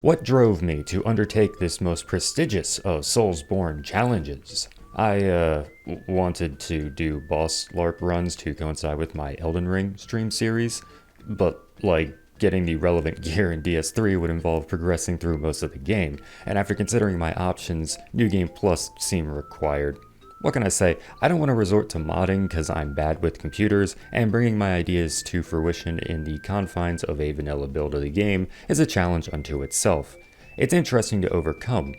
What drove me to undertake this most prestigious of Soulsborne challenges? I wanted to do boss LARP runs to coincide with my Elden Ring stream series, but getting the relevant gear in DS3 would involve progressing through most of the game, and after considering my options, New Game Plus seemed required. What can I say? I don't want to resort to modding because I'm bad with computers, and bringing my ideas to fruition in the confines of a vanilla build of the game is a challenge unto itself. It's interesting to overcome.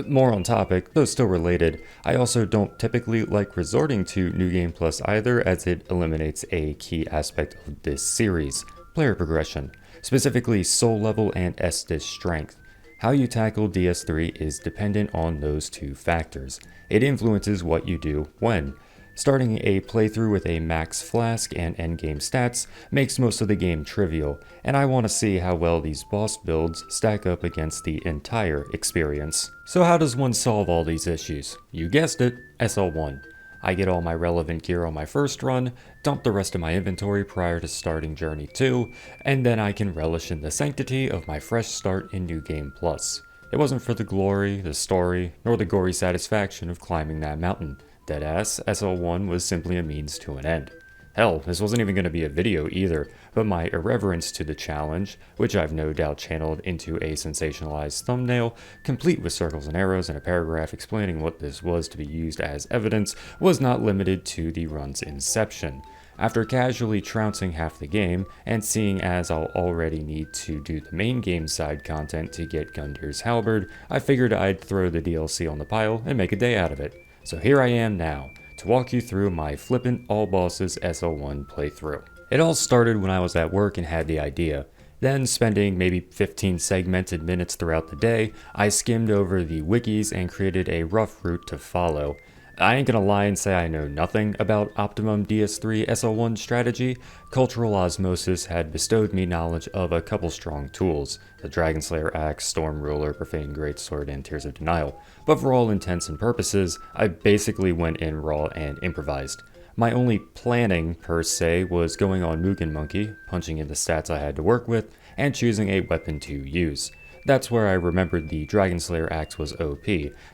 More on topic, though still related, I also don't typically like resorting to New Game Plus either, as it eliminates a key aspect of this series: player progression, specifically soul level and Estus strength. How you tackle DS3 is dependent on those two factors. It influences what you do when. Starting a playthrough with a max flask and endgame stats makes most of the game trivial, and I want to see how well these boss builds stack up against the entire experience. So how does one solve all these issues? You guessed it, SL1. I get all my relevant gear on my first run, dump the rest of my inventory prior to starting Journey 2, and then I can relish in the sanctity of my fresh start in New Game Plus. It wasn't for the glory, the story, nor the gory satisfaction of climbing that mountain. Deadass, SL1 was simply a means to an end. Hell, this wasn't even going to be a video either, but my irreverence to the challenge, which I've no doubt channeled into a sensationalized thumbnail, complete with circles and arrows and a paragraph explaining what this was to be used as evidence, was not limited to the run's inception. After casually trouncing half the game, and seeing as I'll already need to do the main game side content to get Gundir's halberd, I figured I'd throw the DLC on the pile and make a day out of it. So here I am now, to walk you through my flippant all bosses SL1 playthrough. It all started when I was at work and had the idea. Then, spending maybe 15 segmented minutes throughout the day, I skimmed over the wikis and created a rough route to follow. I ain't gonna lie and say I know nothing about optimum DS3 SL1 strategy. Cultural osmosis had bestowed me knowledge of a couple strong tools: the Dragonslayer Axe, Storm Ruler, Profane Greatsword, and Tears of Denial. But for all intents and purposes, I basically went in raw and improvised. My only planning, per se, was going on Mugen Monkey, punching in the stats I had to work with, and choosing a weapon to use. That's where I remembered the Dragonslayer Axe was OP,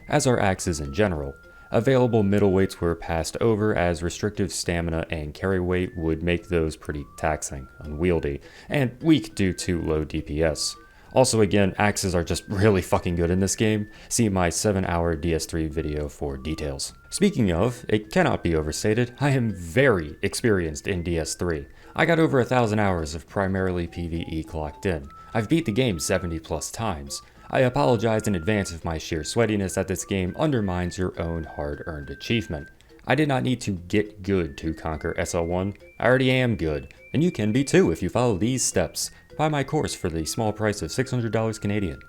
as are axes in general. Available middleweights were passed over, as restrictive stamina and carry weight would make those pretty taxing, unwieldy, and weak due to low DPS. Also again, axes are just really fucking good in this game. See my 7-hour DS3 video for details. Speaking of, it cannot be overstated, I am very experienced in DS3. I got over 1,000 hours of primarily PvE clocked in. I've beat the game 70 plus times. I apologize in advance if my sheer sweatiness at this game undermines your own hard-earned achievement. I did not need to get good to conquer SL1, I already am good, and you can be too if you follow these steps. Buy my course for the small price of $600 Canadian.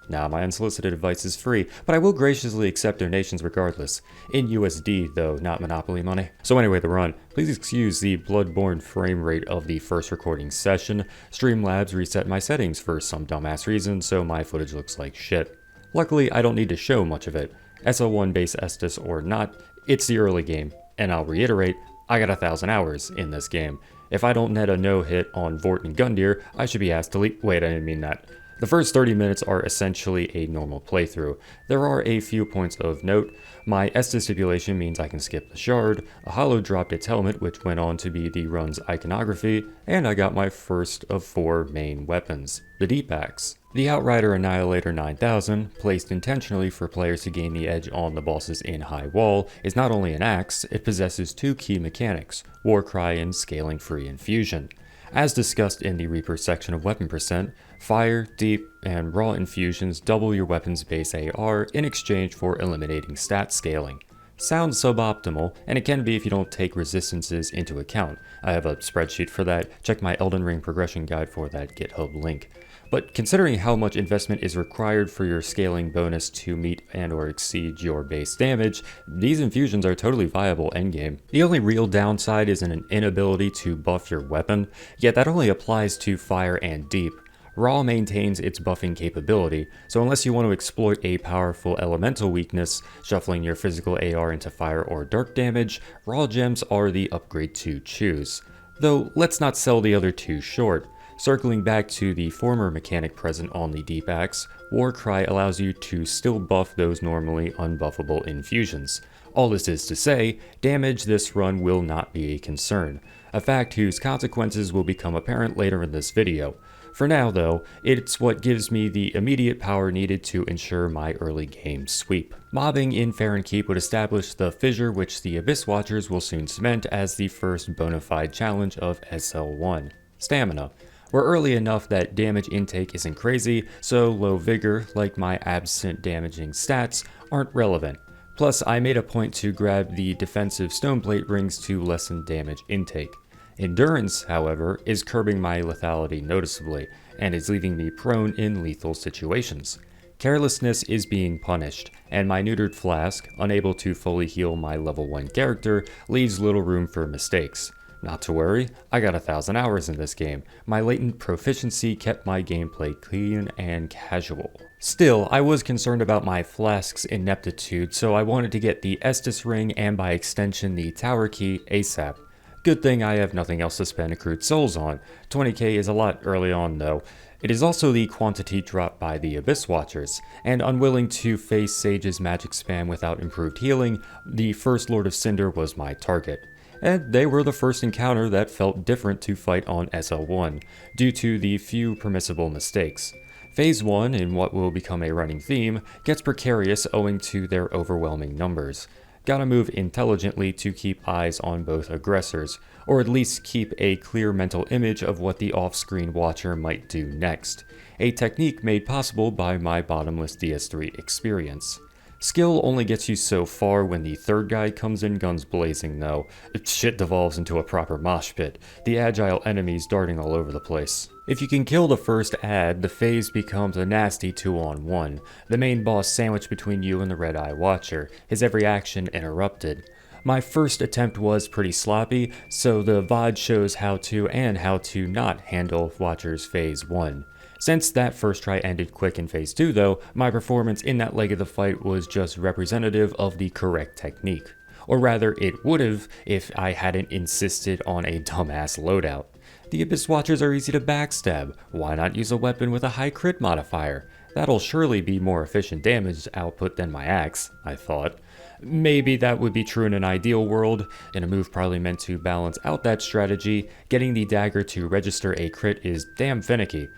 Now, my unsolicited advice is free, but I will graciously accept donations regardless. In USD, though, not Monopoly money. So anyway, the run. Please excuse the bloodborne frame rate of the first recording session. Streamlabs reset my settings for some dumbass reason, so my footage looks like shit. Luckily, I don't need to show much of it. SL1 base Estus or not, it's the early game. And I'll reiterate, I got 1,000 hours in this game. If I don't net a no-hit on Vort and Gundyr, I should be asked to leave. Wait, I didn't mean that. The first 30 minutes are essentially a normal playthrough. There are a few points of note. My Estus stipulation means I can skip the shard, a hollow dropped its helmet, which went on to be the run's iconography, and I got my first of 4 main weapons, the Deep Axe. The Outrider Annihilator 9000, placed intentionally for players to gain the edge on the bosses in High Wall, is not only an axe, it possesses 2 key mechanics, Warcry and Scaling Free Infusion. As discussed in the Reaper section of Weapon Percent, Fire, Deep, and Raw infusions double your weapon's base AR in exchange for eliminating stat scaling. Sounds suboptimal, and it can be if you don't take resistances into account. I have a spreadsheet for that, check my Elden Ring progression guide for that GitHub link. But considering how much investment is required for your scaling bonus to meet and or exceed your base damage, these infusions are totally viable endgame. The only real downside is an inability to buff your weapon, yet that only applies to Fire and Deep. Raw maintains its buffing capability, so unless you want to exploit a powerful elemental weakness, shuffling your physical AR into fire or dark damage, Raw gems are the upgrade to choose. Though let's not sell the other two short. Circling back to the former mechanic present on the Deep Axe, War Cry allows you to still buff those normally unbuffable infusions. All this is to say, damage this run will not be a concern, a fact whose consequences will become apparent later in this video. For now though, it's what gives me the immediate power needed to ensure my early game sweep. Mobbing in Fair and Keep would establish the fissure which the Abyss Watchers will soon cement as the first bona fide challenge of SL1. Stamina. We're early enough that damage intake isn't crazy, so low vigor, like my absent damaging stats, aren't relevant. Plus, I made a point to grab the defensive stoneplate rings to lessen damage intake. Endurance, however, is curbing my lethality noticeably, and is leaving me prone in lethal situations. Carelessness is being punished, and my neutered flask, unable to fully heal my level 1 character, leaves little room for mistakes. Not to worry, I got 1,000 hours in this game. My latent proficiency kept my gameplay clean and casual. Still, I was concerned about my flask's ineptitude, so I wanted to get the Estus ring and by extension the tower key ASAP. Good thing I have nothing else to spend accrued souls on. 20k is a lot early on though. It is also the quantity dropped by the Abyss Watchers, and unwilling to face Sage's magic spam without improved healing, the first Lord of Cinder was my target. And they were the first encounter that felt different to fight on SL1, due to the few permissible mistakes. Phase 1, in what will become a running theme, gets precarious owing to their overwhelming numbers. Gotta move intelligently to keep eyes on both aggressors, or at least keep a clear mental image of what the off-screen watcher might do next, a technique made possible by my bottomless DS3 experience. Skill only gets you so far when the third guy comes in guns blazing though. Shit devolves into a proper mosh pit, the agile enemies darting all over the place. If you can kill the first ad, the phase becomes a nasty 2-on-1, the main boss sandwiched between you and the Red Eye Watcher, his every action interrupted. My first attempt was pretty sloppy, so the VOD shows how to and how to not handle Watcher's Phase 1. Since that first try ended quick in Phase 2 though, my performance in that leg of the fight was just representative of the correct technique. Or rather, it would've if I hadn't insisted on a dumbass loadout. The Abyss Watchers are easy to backstab, why not use a weapon with a high crit modifier? That'll surely be more efficient damage output than my axe, I thought. Maybe that would be true in an ideal world. In a move probably meant to balance out that strategy, getting the dagger to register a crit is damn finicky.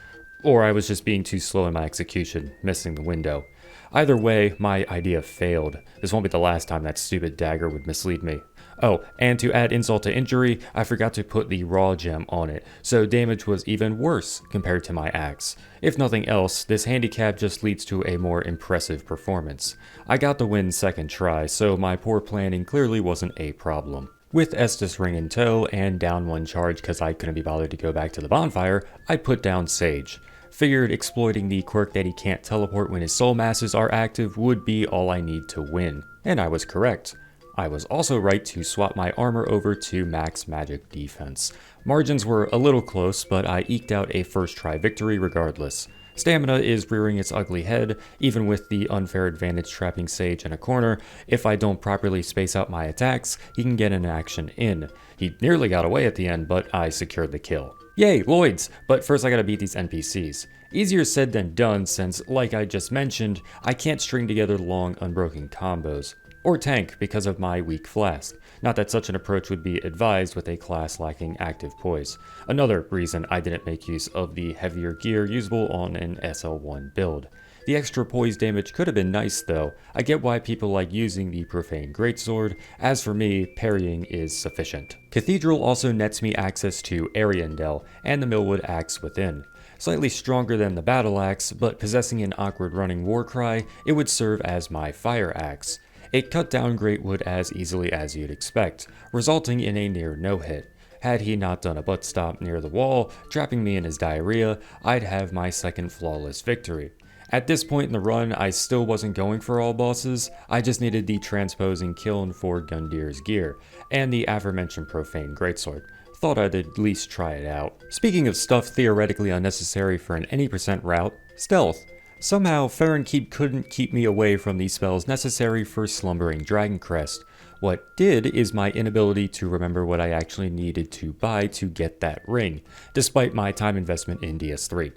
Or I was just being too slow in my execution, missing the window. Either way, my idea failed. This won't be the last time that stupid dagger would mislead me. Oh, and to add insult to injury, I forgot to put the raw gem on it, so damage was even worse compared to my axe. If nothing else, this handicap just leads to a more impressive performance. I got the win second try, so my poor planning clearly wasn't a problem. With Estus ring in tow and down one charge cause I couldn't be bothered to go back to the bonfire, I put down Sage. Figured exploiting the quirk that he can't teleport when his soul masses are active would be all I need to win. And I was correct. I was also right to swap my armor over to max magic defense. Margins were a little close, but I eked out a first try victory regardless. Stamina is rearing its ugly head, even with the unfair advantage trapping Sage in a corner. If I don't properly space out my attacks, he can get an action in. He nearly got away at the end, but I secured the kill. Yay, Lloyds! But first I gotta beat these NPCs. Easier said than done since, like I just mentioned, I can't string together long unbroken combos. Or tank because of my weak flask. Not that such an approach would be advised with a class lacking active poise. Another reason I didn't make use of the heavier gear usable on an SL1 build. The extra poise damage could have been nice though. I get why people like using the Profane Greatsword. As for me, parrying is sufficient. Cathedral also nets me access to Ariandel and the Millwood Axe within. Slightly stronger than the Battle Axe, but possessing an awkward running war cry, it would serve as my Fire Axe. It cut down Greatwood as easily as you'd expect, resulting in a near no-hit. Had he not done a butt stop near the wall, trapping me in his diarrhea, I'd have my second flawless victory. At this point in the run, I still wasn't going for all bosses, I just needed the transposing kiln for Gundir's gear, and the aforementioned Profane Greatsword. Thought I'd at least try it out. Speaking of stuff theoretically unnecessary for an any percent route, stealth. Somehow, Fair and Keep couldn't keep me away from the spells necessary for Slumbering Dragon Crest. What did is my inability to remember what I actually needed to buy to get that ring, despite my time investment in DS3.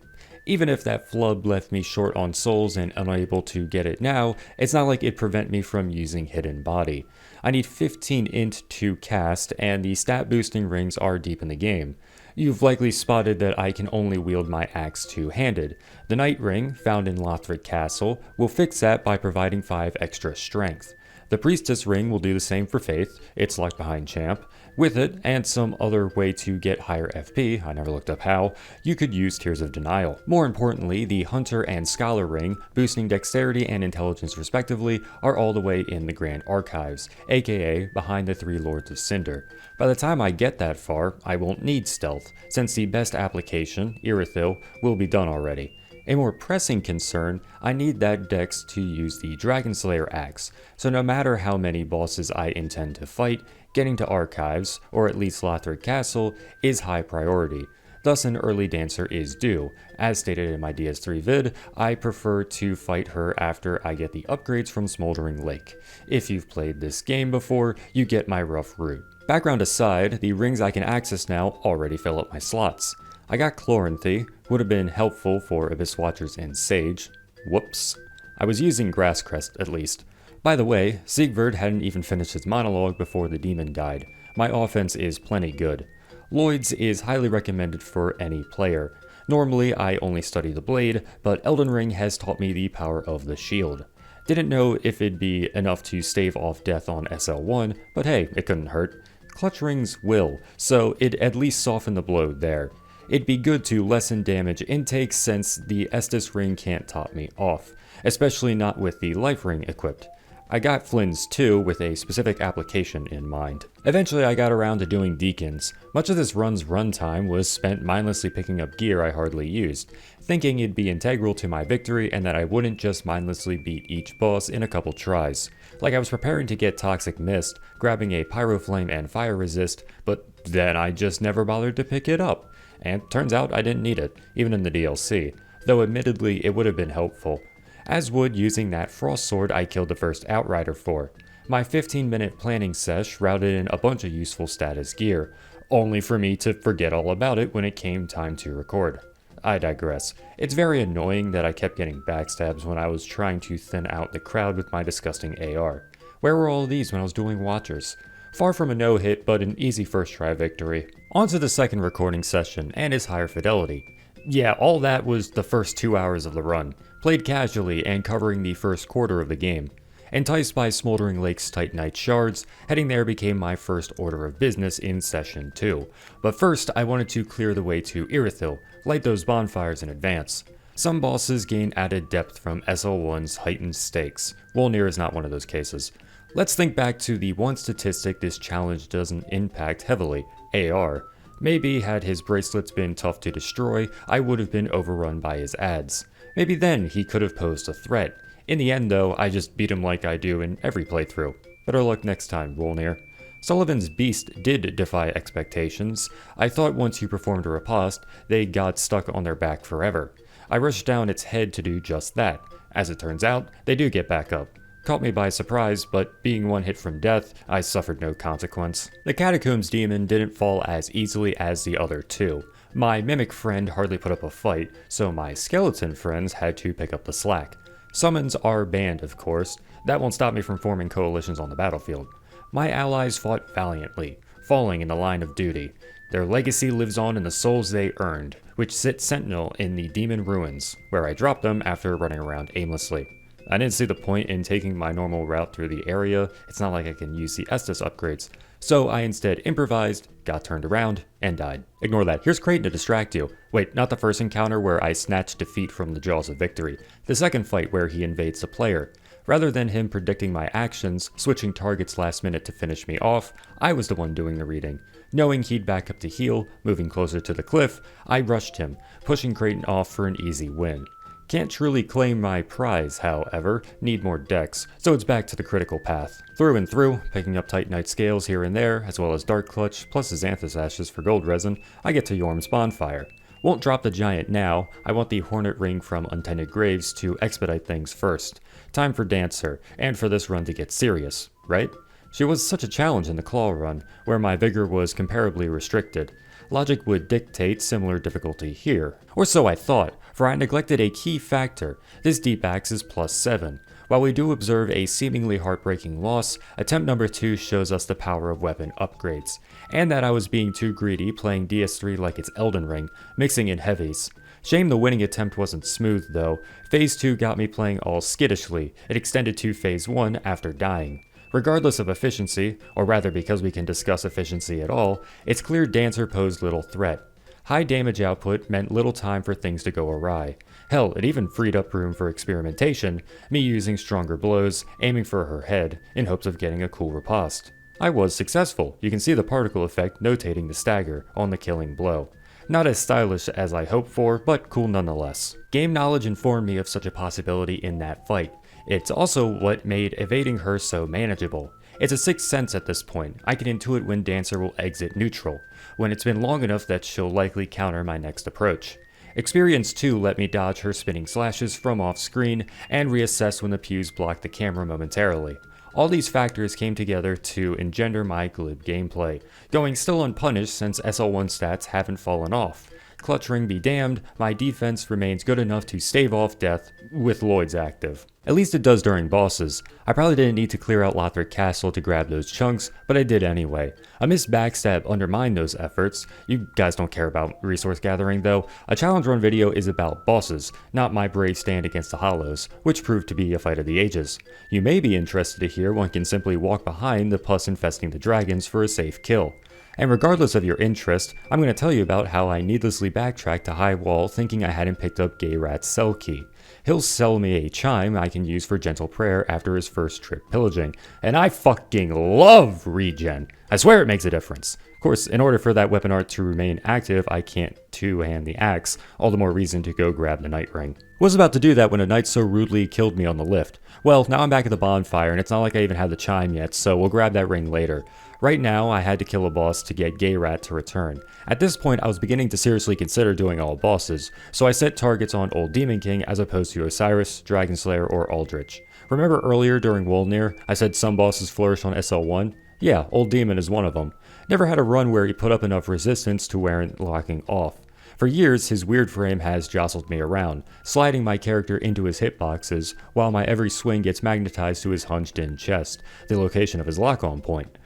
Even if that flub left me short on souls and unable to get it now, it's not like it prevent me from using Hidden Body. I need 15 int to cast, and the stat boosting rings are deep in the game. You've likely spotted that I can only wield my axe two-handed. The Night Ring, found in Lothric Castle, will fix that by providing 5 extra strength. The Priestess Ring will do the same for Faith, it's locked behind Champ. With it, and some other way to get higher FP, I never looked up how, you could use Tears of Denial. More importantly, the Hunter and Scholar Ring, boosting Dexterity and Intelligence respectively, are all the way in the Grand Archives, aka behind the 3 Lords of Cinder. By the time I get that far, I won't need Stealth, since the best application, Irithyll, will be done already. A more pressing concern, I need that dex to use the Dragon Slayer axe, so no matter how many bosses I intend to fight, getting to Archives, or at least Lothric Castle, is high priority. Thus an early dancer is due. As stated in my DS3 vid, I prefer to fight her after I get the upgrades from Smoldering Lake. If you've played this game before, you get my rough route. Background aside, the rings I can access now already fill up my slots. I got Chloranthy, would have been helpful for Abyss Watchers and Sage. Whoops. I was using Grasscrest at least. By the way, Siegvard hadn't even finished his monologue before the demon died. My offense is plenty good. Lloyd's is highly recommended for any player. Normally I only study the blade, but Elden Ring has taught me the power of the shield. Didn't know if it'd be enough to stave off death on SL1, but hey, it couldn't hurt. Clutch rings will, so it'd at least soften the blow there. It'd be good to lessen damage intake since the Estus ring can't top me off, especially not with the life ring equipped. I got Flynn's too, with a specific application in mind. Eventually I got around to doing Deacons. Much of this run's runtime was spent mindlessly picking up gear I hardly used, thinking it'd be integral to my victory and that I wouldn't just mindlessly beat each boss in a couple tries. Like I was preparing to get Toxic Mist, grabbing a Pyroflame and Fire Resist, but then I just never bothered to pick it up. And turns out I didn't need it, even in the DLC, though admittedly it would have been helpful. As would using that Frost Sword I killed the first Outrider for. My 15-minute planning sesh routed in a bunch of useful status gear, only for me to forget all about it when it came time to record. I digress. It's very annoying that I kept getting backstabs when I was trying to thin out the crowd with my disgusting AR. Where were all of these when I was dueling Watchers? Far from a no-hit, but an easy first try victory. On to the second recording session, and its higher fidelity. Yeah, all that was the first 2 hours of the run, played casually and covering the first quarter of the game. Enticed by Smoldering Lake's Titanite shards, heading there became my first order of business in Session 2. But first, I wanted to clear the way to Irithyll, light those bonfires in advance. Some bosses gain added depth from SL1's heightened stakes. Wolnir is not one of those cases. Let's think back to the one statistic this challenge doesn't impact heavily, AR. Maybe had his bracelets been tough to destroy, I would have been overrun by his ads. Maybe then he could have posed a threat. In the end though, I just beat him like I do in every playthrough. Better luck next time, Wolnir. Sullivan's Beast did defy expectations. I thought once you performed a riposte, they got stuck on their back forever. I rushed down its head to do just that. As it turns out, they do get back up. Caught me by surprise, but being one hit from death, I suffered no consequence. The Catacombs demon didn't fall as easily as the other two. My mimic friend hardly put up a fight, so my skeleton friends had to pick up the slack. Summons are banned, of course. That won't stop me from forming coalitions on the battlefield. My allies fought valiantly, falling in the line of duty. Their legacy lives on in the souls they earned, which sit sentinel in the demon ruins, where I dropped them after running around aimlessly. I didn't see the point in taking my normal route through the area, it's not like I can use the Estus upgrades, so I instead improvised, got turned around, and died. Ignore that, here's Kraton to distract you. Wait, not the first encounter where I snatched defeat from the jaws of victory, the second fight where he invades the player. Rather than him predicting my actions, switching targets last minute to finish me off, I was the one doing the reading. Knowing he'd back up to heal, moving closer to the cliff, I rushed him, pushing Kraton off for an easy win. Can't truly claim my prize, however, need more dex, so it's back to the critical path. Through and through, picking up Titanite scales here and there, as well as Dark Clutch, plus Xanthus ashes for gold resin, I get to Yorm's bonfire. Won't drop the giant now, I want the Hornet Ring from Untended Graves to expedite things first. Time for Dancer, and for this run to get serious, right? She was such a challenge in the claw run, where my vigor was comparably restricted. Logic would dictate similar difficulty here. Or so I thought, for I neglected a key factor. This deep axe is +7. While we do observe a seemingly heartbreaking loss, attempt number 2 shows us the power of weapon upgrades, and that I was being too greedy playing DS3 like it's Elden Ring, mixing in heavies. Shame the winning attempt wasn't smooth though. Phase 2 got me playing all skittishly. It extended to Phase 1 after dying. Regardless of efficiency, or rather because we can discuss efficiency at all, it's clear Dancer posed little threat. High damage output meant little time for things to go awry. Hell, it even freed up room for experimentation, me using stronger blows, aiming for her head, in hopes of getting a cool riposte. I was successful. You can see the particle effect notating the stagger on the killing blow. Not as stylish as I hoped for, but cool nonetheless. Game knowledge informed me of such a possibility in that fight. It's also what made evading her so manageable. It's a sixth sense at this point. I can intuit when Dancer will exit neutral, when it's been long enough that she'll likely counter my next approach. Experience 2 let me dodge her spinning slashes from off screen and reassess when the pews blocked the camera momentarily. All these factors came together to engender my glib gameplay, going still unpunished since SL1 stats haven't fallen off. Clutch ring be damned, my defense remains good enough to stave off death with Lloyd's active. At least it does during bosses. I probably didn't need to clear out Lothric Castle to grab those chunks, but I did anyway. A missed backstab undermined those efforts. You guys don't care about resource gathering though. A challenge run video is about bosses, not my brave stand against the Hollows, which proved to be a fight of the ages. You may be interested to hear one can simply walk behind the pus infesting the dragons for a safe kill. And regardless of your interest, I'm going to tell you about how I needlessly backtracked to High Wall thinking I hadn't picked up Gay Rat's cell key. He'll sell me a chime I can use for gentle prayer after his first trip pillaging, and I fucking love regen. I swear it makes a difference. Of course, in order for that weapon art to remain active, I can't two-hand the axe, all the more reason to go grab the night ring. Was about to do that when a knight so rudely killed me on the lift. Well, now I'm back at the bonfire, and it's not like I even had the chime yet, so we'll grab that ring later. Right now, I had to kill a boss to get Gay Rat to return. At this point, I was beginning to seriously consider doing all bosses, so I set targets on Old Demon King as opposed to Osiris, Dragon Slayer, or Aldrich. Remember earlier during Wolnir, I said some bosses flourish on SL1? Yeah, Old Demon is one of them. Never had a run where he put up enough resistance to warrant locking off. For years, his weird frame has jostled me around, sliding my character into his hitboxes, while my every swing gets magnetized to his hunched-in chest, the location of his lock-on point.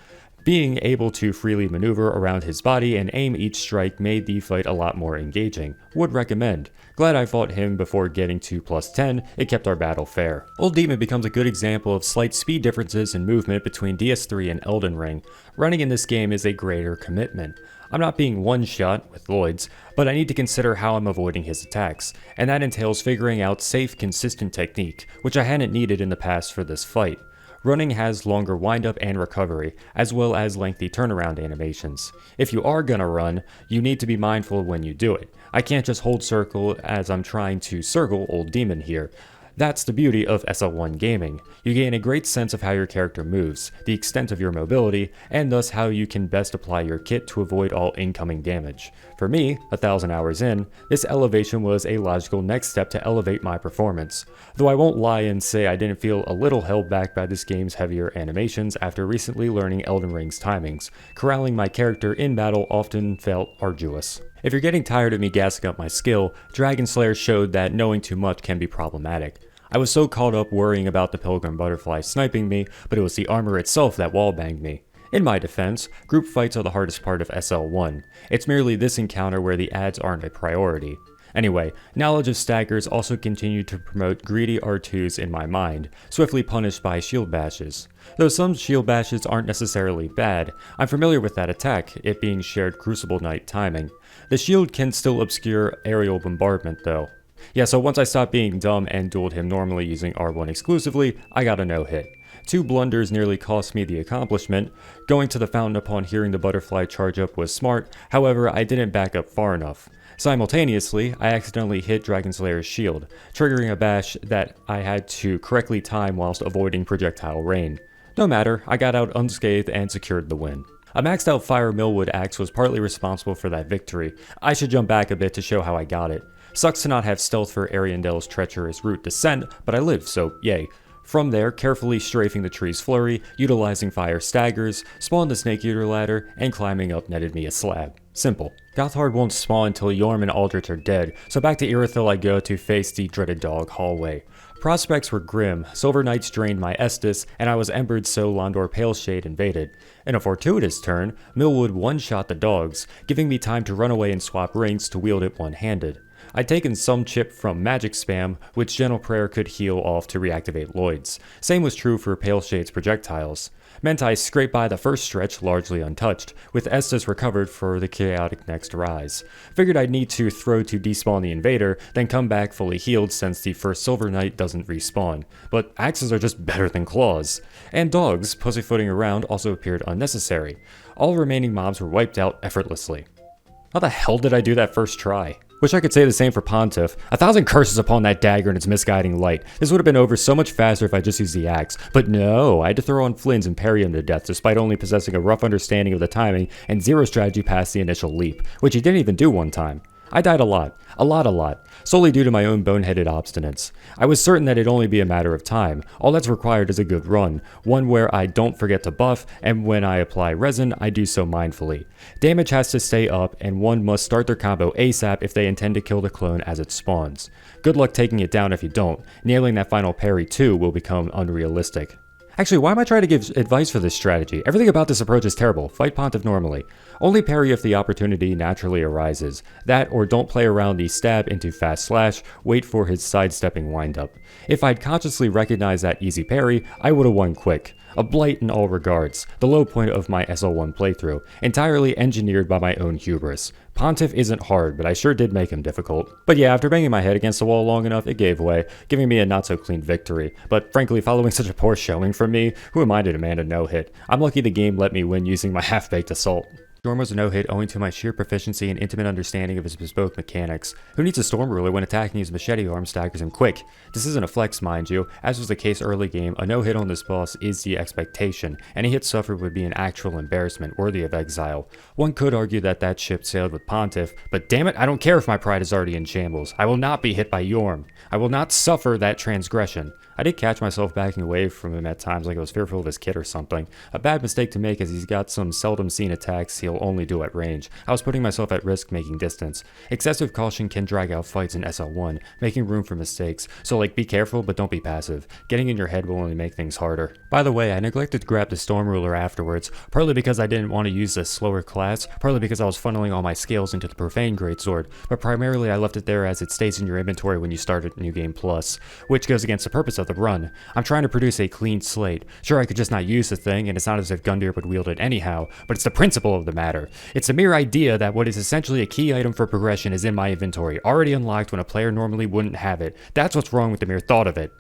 Being able to freely maneuver around his body and aim each strike made the fight a lot more engaging. Would recommend. Glad I fought him before getting to +10, it kept our battle fair. Old Demon becomes a good example of slight speed differences in movement between DS3 and Elden Ring. Running in this game is a greater commitment. I'm not being one-shot with Lloyd's, but I need to consider how I'm avoiding his attacks, and that entails figuring out safe, consistent technique, which I hadn't needed in the past for this fight. Running has longer windup and recovery, as well as lengthy turnaround animations. If you are gonna run, you need to be mindful when you do it. I can't just hold circle as I'm trying to circle Old Demon here. That's the beauty of SL1 gaming. You gain a great sense of how your character moves, the extent of your mobility, and thus how you can best apply your kit to avoid all incoming damage. For me, 1,000 hours in, this elevation was a logical next step to elevate my performance. Though I won't lie and say I didn't feel a little held back by this game's heavier animations after recently learning Elden Ring's timings. Corralling my character in battle often felt arduous. If you're getting tired of me gassing up my skill, Dragon Slayer showed that knowing too much can be problematic. I was so caught up worrying about the Pilgrim Butterfly sniping me, but it was the armor itself that wallbanged me. In my defense, group fights are the hardest part of SL1. It's merely this encounter where the ads aren't a priority. Anyway, knowledge of staggers also continued to promote greedy R2s in my mind, swiftly punished by shield bashes. Though some shield bashes aren't necessarily bad, I'm familiar with that attack, it being shared Crucible Knight timing. The shield can still obscure aerial bombardment though. Yeah, so once I stopped being dumb and dueled him normally using R1 exclusively, I got a no-hit. 2 blunders nearly cost me the accomplishment. Going to the fountain upon hearing the butterfly charge up was smart, however I didn't back up far enough. Simultaneously, I accidentally hit Dragon Slayer's shield, triggering a bash that I had to correctly time whilst avoiding projectile rain. No matter, I got out unscathed and secured the win. A maxed out Fire Millwood axe was partly responsible for that victory. I should jump back a bit to show how I got it. Sucks to not have stealth for Ariandel's treacherous route descent, but I lived, so yay. From there, carefully strafing the tree's flurry, utilizing fire staggers, spawned the Snake Eater ladder, and climbing up netted me a slab. Simple. Gothard won't spawn until Yorm and Aldrich are dead, so back to Irithyll I go to face the dreaded dog hallway. Prospects were grim, Silver Knights drained my Estus, and I was embered so Londor Paleshade invaded. In a fortuitous turn, Millwood one-shot the dogs, giving me time to run away and swap ranks to wield it one-handed. I'd taken some chip from Magic Spam, which Gentle Prayer could heal off to reactivate Lloyd's. Same was true for Paleshade's projectiles. Meant I scraped by the first stretch largely untouched, with Estus recovered for the chaotic next rise. Figured I'd need to throw to despawn the invader, then come back fully healed since the first Silver Knight doesn't respawn. But axes are just better than claws. And dogs, pussyfooting around, also appeared unnecessary. All remaining mobs were wiped out effortlessly. How the hell did I do that first try? Wish I could say the same for Pontiff. 1,000 curses upon that dagger and its misguiding light. This would have been over so much faster if I just used the axe. But no, I had to throw on Flynn's and parry him to death despite only possessing a rough understanding of the timing and zero strategy past the initial leap, which he didn't even do one time. I died a lot, solely due to my own boneheaded obstinance. I was certain that it'd only be a matter of time. All that's required is a good run, one where I don't forget to buff, and when I apply resin, I do so mindfully. Damage has to stay up, and one must start their combo ASAP if they intend to kill the clone as it spawns. Good luck taking it down if you don't. Nailing that final parry too will become unrealistic. Actually, why am I trying to give advice for this strategy? Everything about this approach is terrible. Fight Pontiff normally. Only parry if the opportunity naturally arises. That, or don't play around the stab into fast slash, wait for his sidestepping windup. If I'd consciously recognized that easy parry, I would have won quick. A blight in all regards, the low point of my SL1 playthrough, entirely engineered by my own hubris. Pontiff isn't hard, but I sure did make him difficult. But yeah, after banging my head against the wall long enough, it gave way, giving me a not-so-clean victory. But frankly, following such a poor showing from me, who am I to demand a no-hit? I'm lucky the game let me win using my half-baked assault. Storm was a no-hit owing to my sheer proficiency and intimate understanding of his bespoke mechanics. Who needs a Storm Ruler when attacking his machete arm staggers him quick? This isn't a flex, mind you. As was the case early game, a no-hit on this boss is the expectation. Any hit suffered would be an actual embarrassment worthy of exile. One could argue that that ship sailed with Pontiff, but damn it, I don't care if my pride is already in shambles. I will not be hit by Yorm. I will not suffer that transgression. I did catch myself backing away from him at times like I was fearful of his kid or something. A bad mistake to make as he's got some seldom seen attacks he'll only do at range. I was putting myself at risk making distance. Excessive caution can drag out fights in SL1, making room for mistakes. So like be careful but don't be passive. Getting in your head will only make things harder. By the way, I neglected to grab the Storm Ruler afterwards, partly because I didn't want to use this slower class, partly because I was funneling all my scales into the Profane Greatsword, but primarily I left it there as it stays in your inventory when you start at New Game Plus, which goes against the purpose of the run. I'm trying to produce a clean slate. Sure, I could just not use the thing, and it's not as if Gundyr would wield it anyhow, but it's the principle of the matter. It's the mere idea that what is essentially a key item for progression is in my inventory, already unlocked when a player normally wouldn't have it. That's what's wrong with the mere thought of it.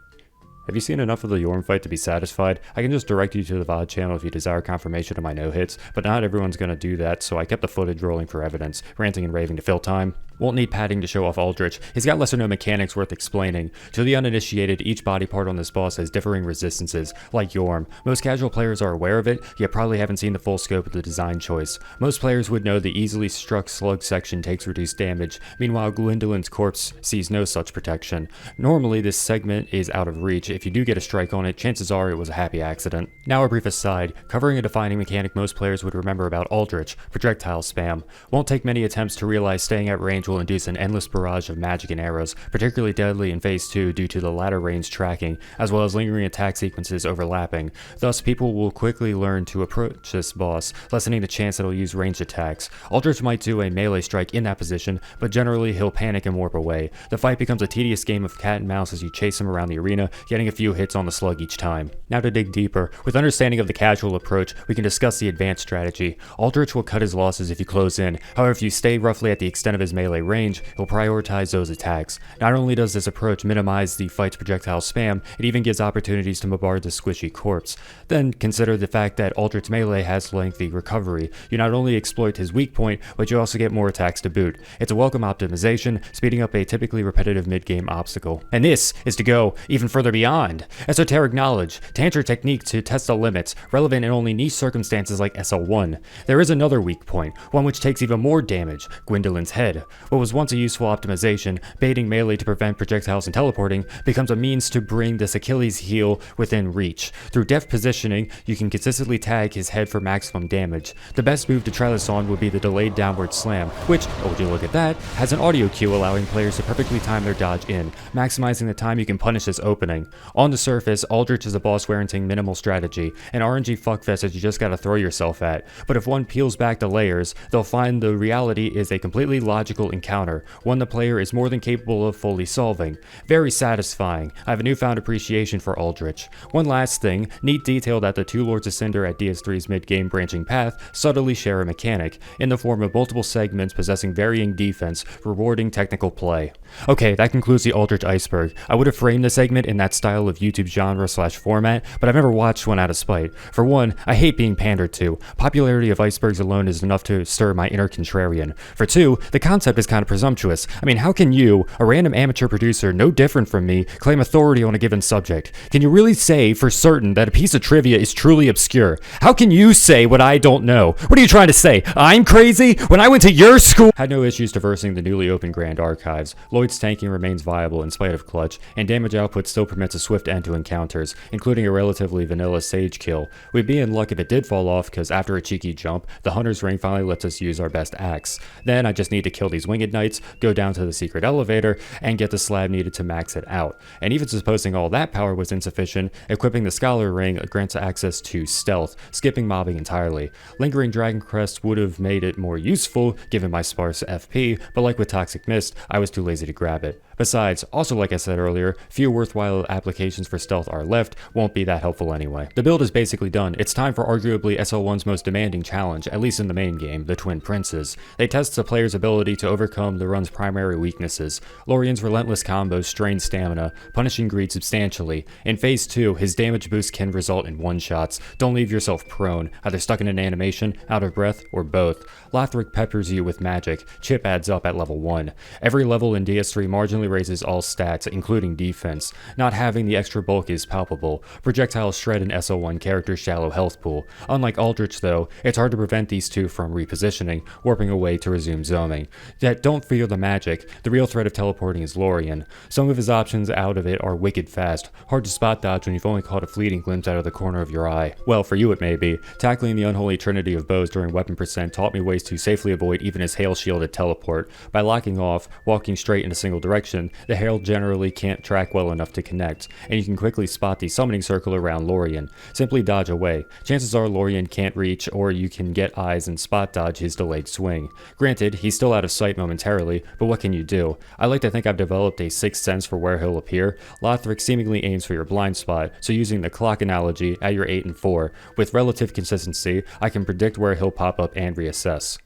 Have you seen enough of the Yorm fight to be satisfied? I can just direct you to the VOD channel if you desire confirmation of my no-hits, but not everyone's gonna do that, so I kept the footage rolling for evidence, ranting and raving to fill time. Won't need padding to show off Aldrich. He's got lesser known mechanics worth explaining. To the uninitiated, each body part on this boss has differing resistances, like Yorm. Most casual players are aware of it, yet probably haven't seen the full scope of the design choice. Most players would know the easily struck slug section takes reduced damage, meanwhile Gwyndolyn's corpse sees no such protection. Normally this segment is out of reach. If you do get a strike on it, chances are it was a happy accident. Now a brief aside, covering a defining mechanic most players would remember about Aldrich, projectile spam. Won't take many attempts to realize staying at range will induce an endless barrage of magic and arrows, particularly deadly in Phase 2 due to the latter range tracking, as well as lingering attack sequences overlapping. Thus, people will quickly learn to approach this boss, lessening the chance that he'll use ranged attacks. Aldrich might do a melee strike in that position, but generally he'll panic and warp away. The fight becomes a tedious game of cat and mouse as you chase him around the arena, getting a few hits on the slug each time. Now to dig deeper, with understanding of the casual approach, we can discuss the advanced strategy. Aldrich will cut his losses if you close in, however if you stay roughly at the extent of his melee range, he'll prioritize those attacks. Not only does this approach minimize the fight's projectile spam, it even gives opportunities to bombard the squishy corpse. Then consider the fact that Aldrich's melee has lengthy recovery. You not only exploit his weak point, but you also get more attacks to boot. It's a welcome optimization, speeding up a typically repetitive mid-game obstacle. And this is to go even further beyond. Esoteric knowledge, tantra technique to test the limits, relevant in only niche circumstances like SL1. There is another weak point, one which takes even more damage, Gwyndolyn's head. What was once a useful optimization, baiting melee to prevent projectiles and teleporting, becomes a means to bring this Achilles heel within reach. Through deft positioning, you can consistently tag his head for maximum damage. The best move to try this on would be the delayed downward slam, which, oh would you look at that, has an audio cue allowing players to perfectly time their dodge in, maximizing the time you can punish this opening. On the surface, Aldrich is a boss warranting minimal strategy, an RNG fuckfest that you just gotta throw yourself at, but if one peels back the layers, they'll find the reality is a completely logical encounter, one the player is more than capable of fully solving. Very satisfying. I have a newfound appreciation for Aldrich. One last thing, neat detail that the two Lords of Cinder at DS3's mid-game branching path subtly share a mechanic, in the form of multiple segments possessing varying defense, rewarding technical play. Okay, that concludes the Aldrich iceberg. I would have framed the segment in that style of YouTube genre/format, but I've never watched one out of spite. For one, I hate being pandered to. Popularity of icebergs alone is enough to stir my inner contrarian. For two, the concept is kind of presumptuous. I mean, how can you, a random amateur producer no different from me, claim authority on a given subject? Can you really say for certain that a piece of trivia is truly obscure? How can you say what I don't know? What are you trying to say? I'm crazy? When I went to your school— Had no issues traversing the newly opened Grand Archives. Lloyd's tanking remains viable in spite of clutch, and damage output still permits a swift end to encounters, including a relatively vanilla Sage kill. We'd be in luck if it did fall off, because after a cheeky jump, the Hunter's Ring finally lets us use our best axe. Then I just need to kill these Winged Knights, go down to the secret elevator, and get the slab needed to max it out. And even supposing all that power was insufficient, equipping the Scholar Ring grants access to stealth, skipping mobbing entirely. Lingering Dragon Crest would have made it more useful, given my sparse FP, but like with Toxic Mist, I was too lazy to grab it. Besides, also like I said earlier, few worthwhile applications for stealth are left, won't be that helpful anyway. The build is basically done. It's time for arguably SL1's most demanding challenge, at least in the main game, the Twin Princes. They test the player's ability to overcome the run's primary weaknesses. Lorien's relentless combos strain stamina, punishing greed substantially. In Phase 2, his damage boost can result in one-shots. Don't leave yourself prone, either stuck in an animation, out of breath, or both. Lothric peppers you with magic. Chip adds up at level 1. Every level in DS3 marginally raises all stats, including defense. Not having the extra bulk is palpable. Projectiles shred an SL1 character's shallow health pool. Unlike Aldrich though, it's hard to prevent these two from repositioning, warping away to resume zoning. Yet don't fear the magic. The real threat of teleporting is Lorien. Some of his options out of it are wicked fast, hard to spot dodge when you've only caught a fleeting glimpse out of the corner of your eye. Well, for you it may be. Tackling the unholy trinity of bows during weapon percent taught me ways to safely avoid even his hail shielded teleport. By locking off, walking straight in a single direction, the hail generally can't track well enough to connect, and you can quickly spot the summoning circle around Lorien. Simply dodge away. Chances are Lorien can't reach, or you can get eyes and spot dodge his delayed swing. Granted, he's still out of sight momentarily, but what can you do? I like to think I've developed a sixth sense for where he'll appear. Lothric seemingly aims for your blind spot, so using the clock analogy, at your 8 and 4, with relative consistency, I can predict where he'll pop up and reassess.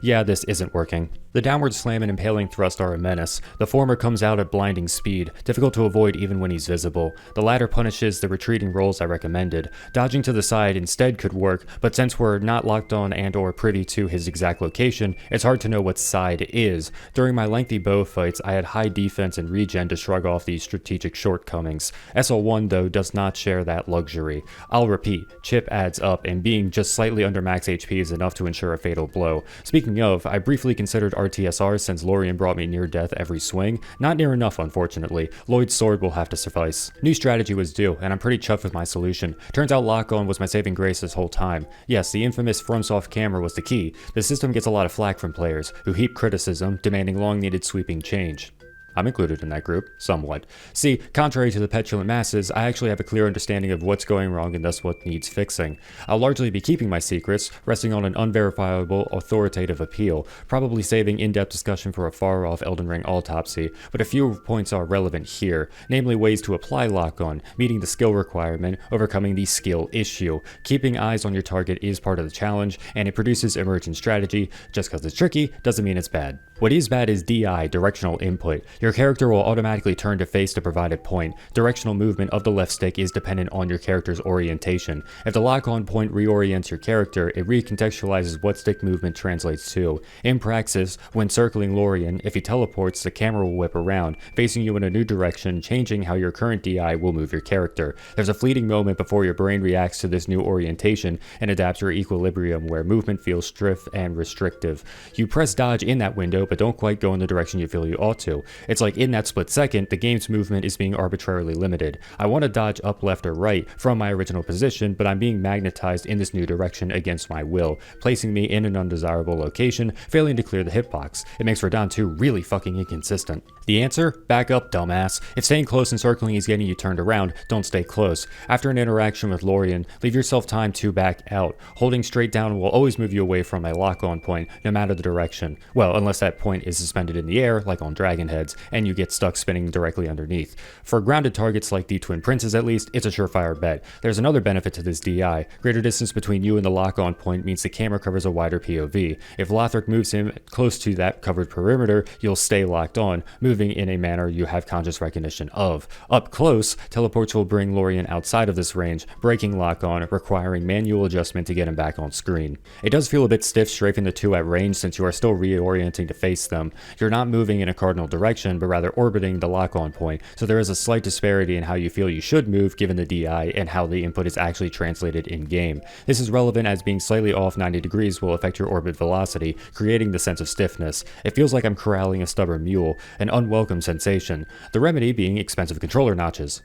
Yeah, this isn't working. The downward slam and impaling thrust are a menace. The former comes out at blinding speed, difficult to avoid even when he's visible. The latter punishes the retreating rolls I recommended. Dodging to the side instead could work, but since we're not locked on and or privy to his exact location, it's hard to know what side is. During my lengthy bow fights, I had high defense and regen to shrug off these strategic shortcomings. SL1 though does not share that luxury. I'll repeat, chip adds up, and being just slightly under max HP is enough to ensure a fatal blow. Speaking of, I briefly considered RTSR since Lorien brought me near death every swing. Not near enough, unfortunately. Lloyd's sword will have to suffice. New strategy was due, and I'm pretty chuffed with my solution. Turns out lock-on was my saving grace this whole time. Yes, the infamous FromSoft camera was the key. The system gets a lot of flack from players, who heap criticism, demanding long-needed sweeping change. I'm included in that group, somewhat. See, contrary to the petulant masses, I actually have a clear understanding of what's going wrong and thus what needs fixing. I'll largely be keeping my secrets, resting on an unverifiable, authoritative appeal, probably saving in-depth discussion for a far-off Elden Ring autopsy, but a few points are relevant here, namely ways to apply lock-on, meeting the skill requirement, overcoming the skill issue. Keeping eyes on your target is part of the challenge, and it produces emergent strategy. Just because it's tricky doesn't mean it's bad. What is bad is DI, directional input. Your character will automatically turn to face the provided point. Directional movement of the left stick is dependent on your character's orientation. If the lock-on point reorients your character, it recontextualizes what stick movement translates to. In praxis, when circling Lorien, if he teleports, the camera will whip around, facing you in a new direction, changing how your current DI will move your character. There's a fleeting moment before your brain reacts to this new orientation and adapts your equilibrium where movement feels stiff and restrictive. You press dodge in that window, but don't quite go in the direction you feel you ought to. It's like in that split second, the game's movement is being arbitrarily limited. I want to dodge up, left, or right from my original position, but I'm being magnetized in this new direction against my will, placing me in an undesirable location, failing to clear the hitbox. It makes for down 2 really fucking inconsistent. The answer? Back up, dumbass. If staying close and circling is getting you turned around, don't stay close. After an interaction with Lorien, leave yourself time to back out. Holding straight down will always move you away from a lock-on point, no matter the direction. Well, unless that point is suspended in the air, like on Dragon Heads, and you get stuck spinning directly underneath. For grounded targets like the Twin Princes at least, it's a surefire bet. There's another benefit to this DI. Greater distance between you and the lock-on point means the camera covers a wider POV. If Lothric moves him close to that covered perimeter, you'll stay locked on, moving in a manner you have conscious recognition of. Up close, teleports will bring Lorien outside of this range, breaking lock-on, requiring manual adjustment to get him back on screen. It does feel a bit stiff strafing the two at range since you are still reorienting to face them. You're not moving in a cardinal direction, but rather orbiting the lock-on point, so there is a slight disparity in how you feel you should move given the DI and how the input is actually translated in-game. This is relevant as being slightly off 90 degrees will affect your orbit velocity, creating the sense of stiffness. It feels like I'm corralling a stubborn mule, an unwelcome sensation. The remedy being expensive controller notches.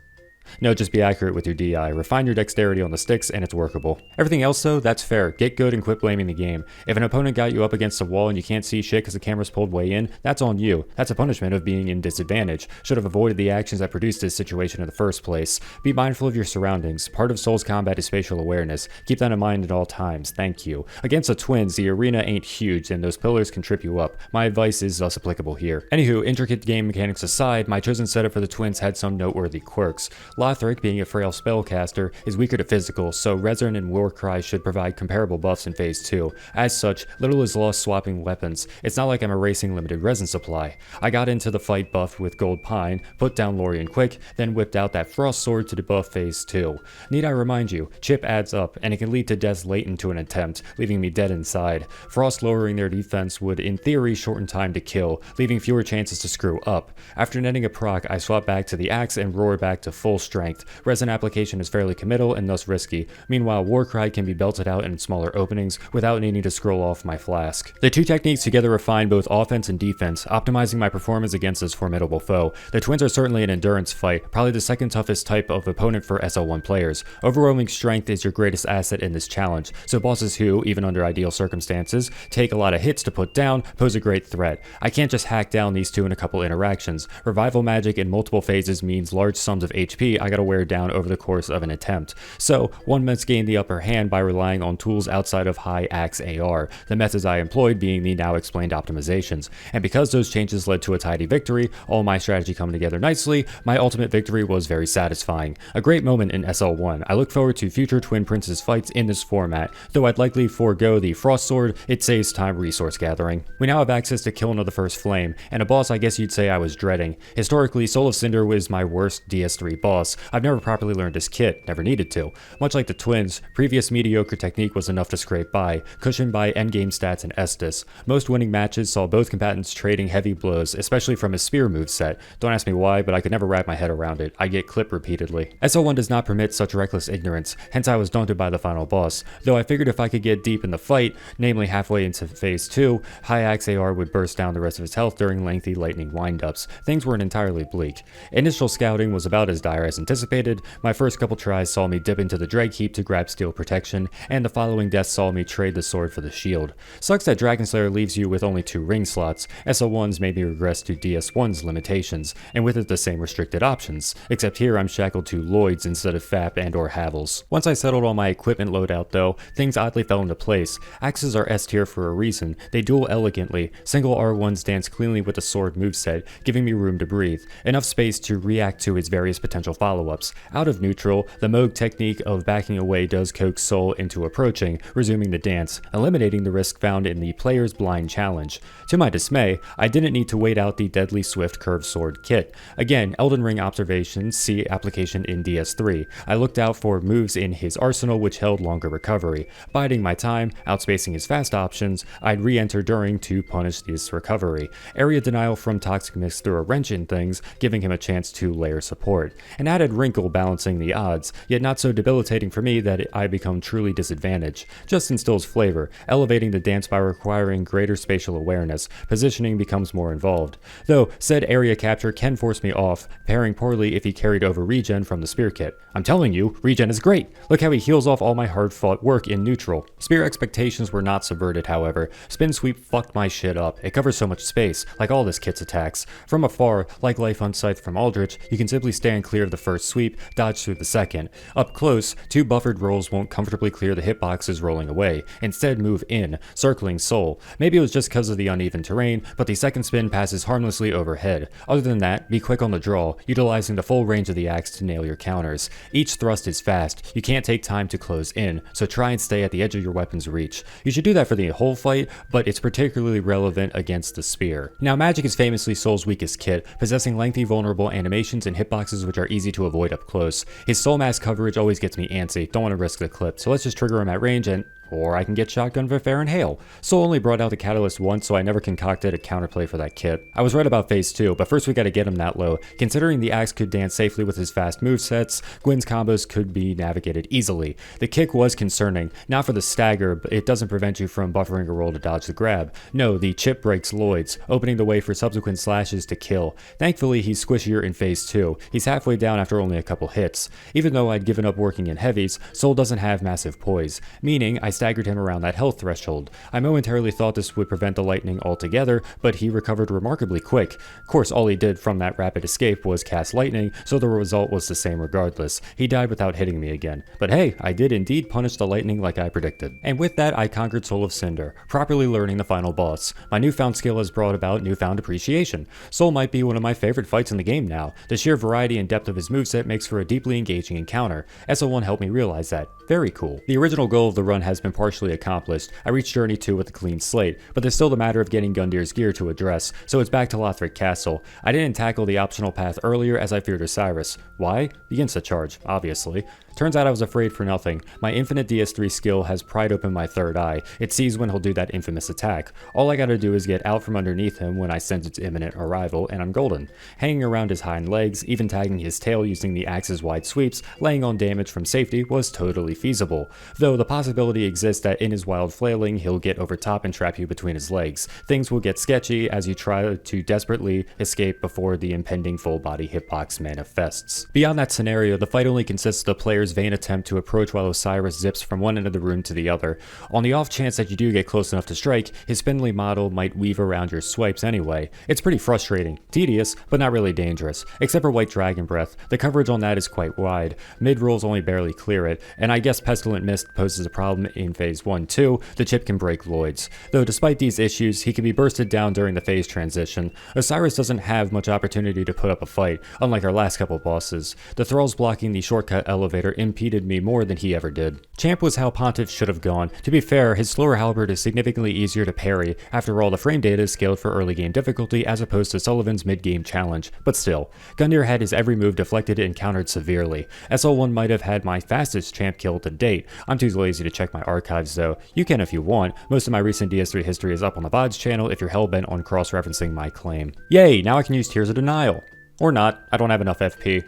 No, just be accurate with your DI, refine your dexterity on the sticks, and it's workable. Everything else though, that's fair. Get good and quit blaming the game. If an opponent got you up against a wall and you can't see shit because the camera's pulled way in, that's on you. That's a punishment of being in disadvantage. Should have avoided the actions that produced this situation in the first place. Be mindful of your surroundings. Part of Souls combat is spatial awareness. Keep that in mind at all times. Thank you. Against the twins, the arena ain't huge and those pillars can trip you up. My advice is thus applicable here. Anywho, intricate game mechanics aside, my chosen setup for the twins had some noteworthy quirks. Lothric, being a frail spellcaster, is weaker to physical, so Rezzern and Warcry should provide comparable buffs in Phase 2. As such, little is lost swapping weapons. It's not like I'm erasing limited resin supply. I got into the fight buff with Gold Pine, put down Lorien quick, then whipped out that Frost Sword to debuff Phase 2. Need I remind you, chip adds up, and it can lead to deaths latent to an attempt, leaving me dead inside. Frost lowering their defense would in theory shorten time to kill, leaving fewer chances to screw up. After netting a proc, I swap back to the axe and roar back to full strength. Resin application is fairly committal and thus risky. Meanwhile, Warcry can be belted out in smaller openings without needing to scroll off my flask. The two techniques together refine both offense and defense, optimizing my performance against this formidable foe. The twins are certainly an endurance fight, probably the second toughest type of opponent for SL1 players. Overwhelming strength is your greatest asset in this challenge, so bosses who, even under ideal circumstances, take a lot of hits to put down pose a great threat. I can't just hack down these two in a couple interactions. Revival magic in multiple phases means large sums of HP I gotta wear down over the course of an attempt. So, one must gain the upper hand by relying on tools outside of high axe AR, the methods I employed being the now explained optimizations. And because those changes led to a tidy victory, all my strategy coming together nicely, my ultimate victory was very satisfying. A great moment in SL1. I look forward to future Twin Princess fights in this format, though I'd likely forego the Frost Sword, it saves time resource gathering. We now have access to Kiln of the First Flame, and a boss I guess you'd say I was dreading. Historically, Soul of Cinder was my worst DS3 boss. I've never properly learned his kit, never needed to. Much like the twins, previous mediocre technique was enough to scrape by, cushioned by endgame stats and Estus. Most winning matches saw both combatants trading heavy blows, especially from his spear moveset. Don't ask me why, but I could never wrap my head around it. I get clipped repeatedly. SL1 does not permit such reckless ignorance, hence I was daunted by the final boss, though I figured if I could get deep in the fight, namely halfway into Phase 2, high axe AR would burst down the rest of his health during lengthy lightning windups. Things weren't entirely bleak. Initial scouting was about as dire as anticipated. My first couple tries saw me dip into the Dreg Heap to grab steel protection, and the following deaths saw me trade the sword for the shield. Sucks that Dragonslayer leaves you with only 2 ring slots. SL1's made me regress to DS1's limitations, and with it the same restricted options, except here I'm shackled to Lloyds instead of FAP and or Havels. Once I settled on my equipment loadout though, things oddly fell into place. Axes are S tier for a reason. They duel elegantly. Single R1s dance cleanly with the sword moveset, giving me room to breathe. Enough space to react to its various potential follow-ups. Out of neutral, the Moog technique of backing away does coax Soul into approaching, resuming the dance, eliminating the risk found in the player's blind challenge. To my dismay, I didn't need to wait out the deadly swift curved sword kit. Again, Elden Ring observations, see application in DS3. I looked out for moves in his arsenal which held longer recovery. Biding my time, outspacing his fast options, I'd re-enter during to punish this recovery. Area denial from Toxic Mist threw a wrench in things, giving him a chance to layer support. An added wrinkle balancing the odds, yet not so debilitating for me that I become truly disadvantaged. Just instills flavor, elevating the dance by requiring greater spatial awareness. Positioning becomes more involved. Though, said area capture can force me off, pairing poorly if he carried over regen from the spear kit. I'm telling you, regen is great! Look how he heals off all my hard-fought work in neutral. Spear expectations were not subverted, however. Spin sweep fucked my shit up. It covers so much space, like all this kit's attacks. From afar, like Life Unscythed from Aldrich, you can simply stand clear of the first sweep, dodge through the second. Up close, two buffered rolls won't comfortably clear the hitboxes rolling away. Instead move in, circling Soul. Maybe it was just because of the uneven terrain, but the second spin passes harmlessly overhead. Other than that, be quick on the draw, utilizing the full range of the axe to nail your counters. Each thrust is fast, you can't take time to close in, so try and stay at the edge of your weapon's reach. You should do that for the whole fight, but it's particularly relevant against the spear. Now, magic is famously Soul's weakest kit, possessing lengthy vulnerable animations and hitboxes which are easy to avoid up close. His soul mass coverage always gets me antsy, don't want to risk the clip, so let's just trigger him at range and... or I can get shotgun for fair and hail. Soul only brought out the catalyst once, so I never concocted a counterplay for that kit. I was right about phase 2, but first we gotta get him that low. Considering the axe could dance safely with his fast movesets, Gwyn's combos could be navigated easily. The kick was concerning, not for the stagger, but it doesn't prevent you from buffering a roll to dodge the grab. No, the chip breaks Lloyd's, opening the way for subsequent slashes to kill. Thankfully, he's squishier in phase 2. He's halfway down after only a couple hits. Even though I'd given up working in heavies, Soul doesn't have massive poise, meaning I staggered him around that health threshold. I momentarily thought this would prevent the lightning altogether, but he recovered remarkably quick. Of course, all he did from that rapid escape was cast lightning, so the result was the same regardless. He died without hitting me again. But hey, I did indeed punish the lightning like I predicted. And with that, I conquered Soul of Cinder, properly learning the final boss. My newfound skill has brought about newfound appreciation. Soul might be one of my favorite fights in the game now. The sheer variety and depth of his moveset makes for a deeply engaging encounter. SL1 helped me realize that. Very cool. The original goal of the run has been partially accomplished. I reached Journey 2 with a clean slate, but there's still the matter of getting Gundir's gear to address, so it's back to Lothric Castle. I didn't tackle the optional path earlier as I feared Osiris. Why? The insta charge, obviously. Turns out I was afraid for nothing. My infinite DS3 skill has pried open my third eye. It sees when he'll do that infamous attack. All I gotta do is get out from underneath him when I sense its imminent arrival, and I'm golden. Hanging around his hind legs, even tagging his tail using the axe's wide sweeps, laying on damage from safety was totally feasible. Though the possibility exists that in his wild flailing, he'll get over top and trap you between his legs. Things will get sketchy as you try to desperately escape before the impending full body hitbox manifests. Beyond that scenario, the fight only consists of the player's vain attempt to approach while Osiris zips from one end of the room to the other. On the off chance that you do get close enough to strike, his spindly model might weave around your swipes anyway. It's pretty frustrating, tedious, but not really dangerous. Except for White Dragon Breath, the coverage on that is quite wide. Mid-rolls only barely clear it, and I guess Pestilent Mist poses a problem in phase 1-2, the chip can break Lloyd's. Though despite these issues, he can be bursted down during the phase transition. Osiris doesn't have much opportunity to put up a fight, unlike our last couple bosses. The thralls blocking the shortcut elevator impeded me more than he ever did. Champ was how Pontiff should have gone. To be fair, his slower halberd is significantly easier to parry. After all, the frame data is scaled for early game difficulty as opposed to Sullivan's mid-game challenge. But still, Gundyr had his every move deflected and countered severely. SL1 might have had my fastest champ kill to date. I'm too lazy to check my archives though. You can if you want. Most of my recent DS3 history is up on the VODs channel if you're hellbent on cross-referencing my claim. Yay, now I can use Tears of Denial. Or not, I don't have enough FP.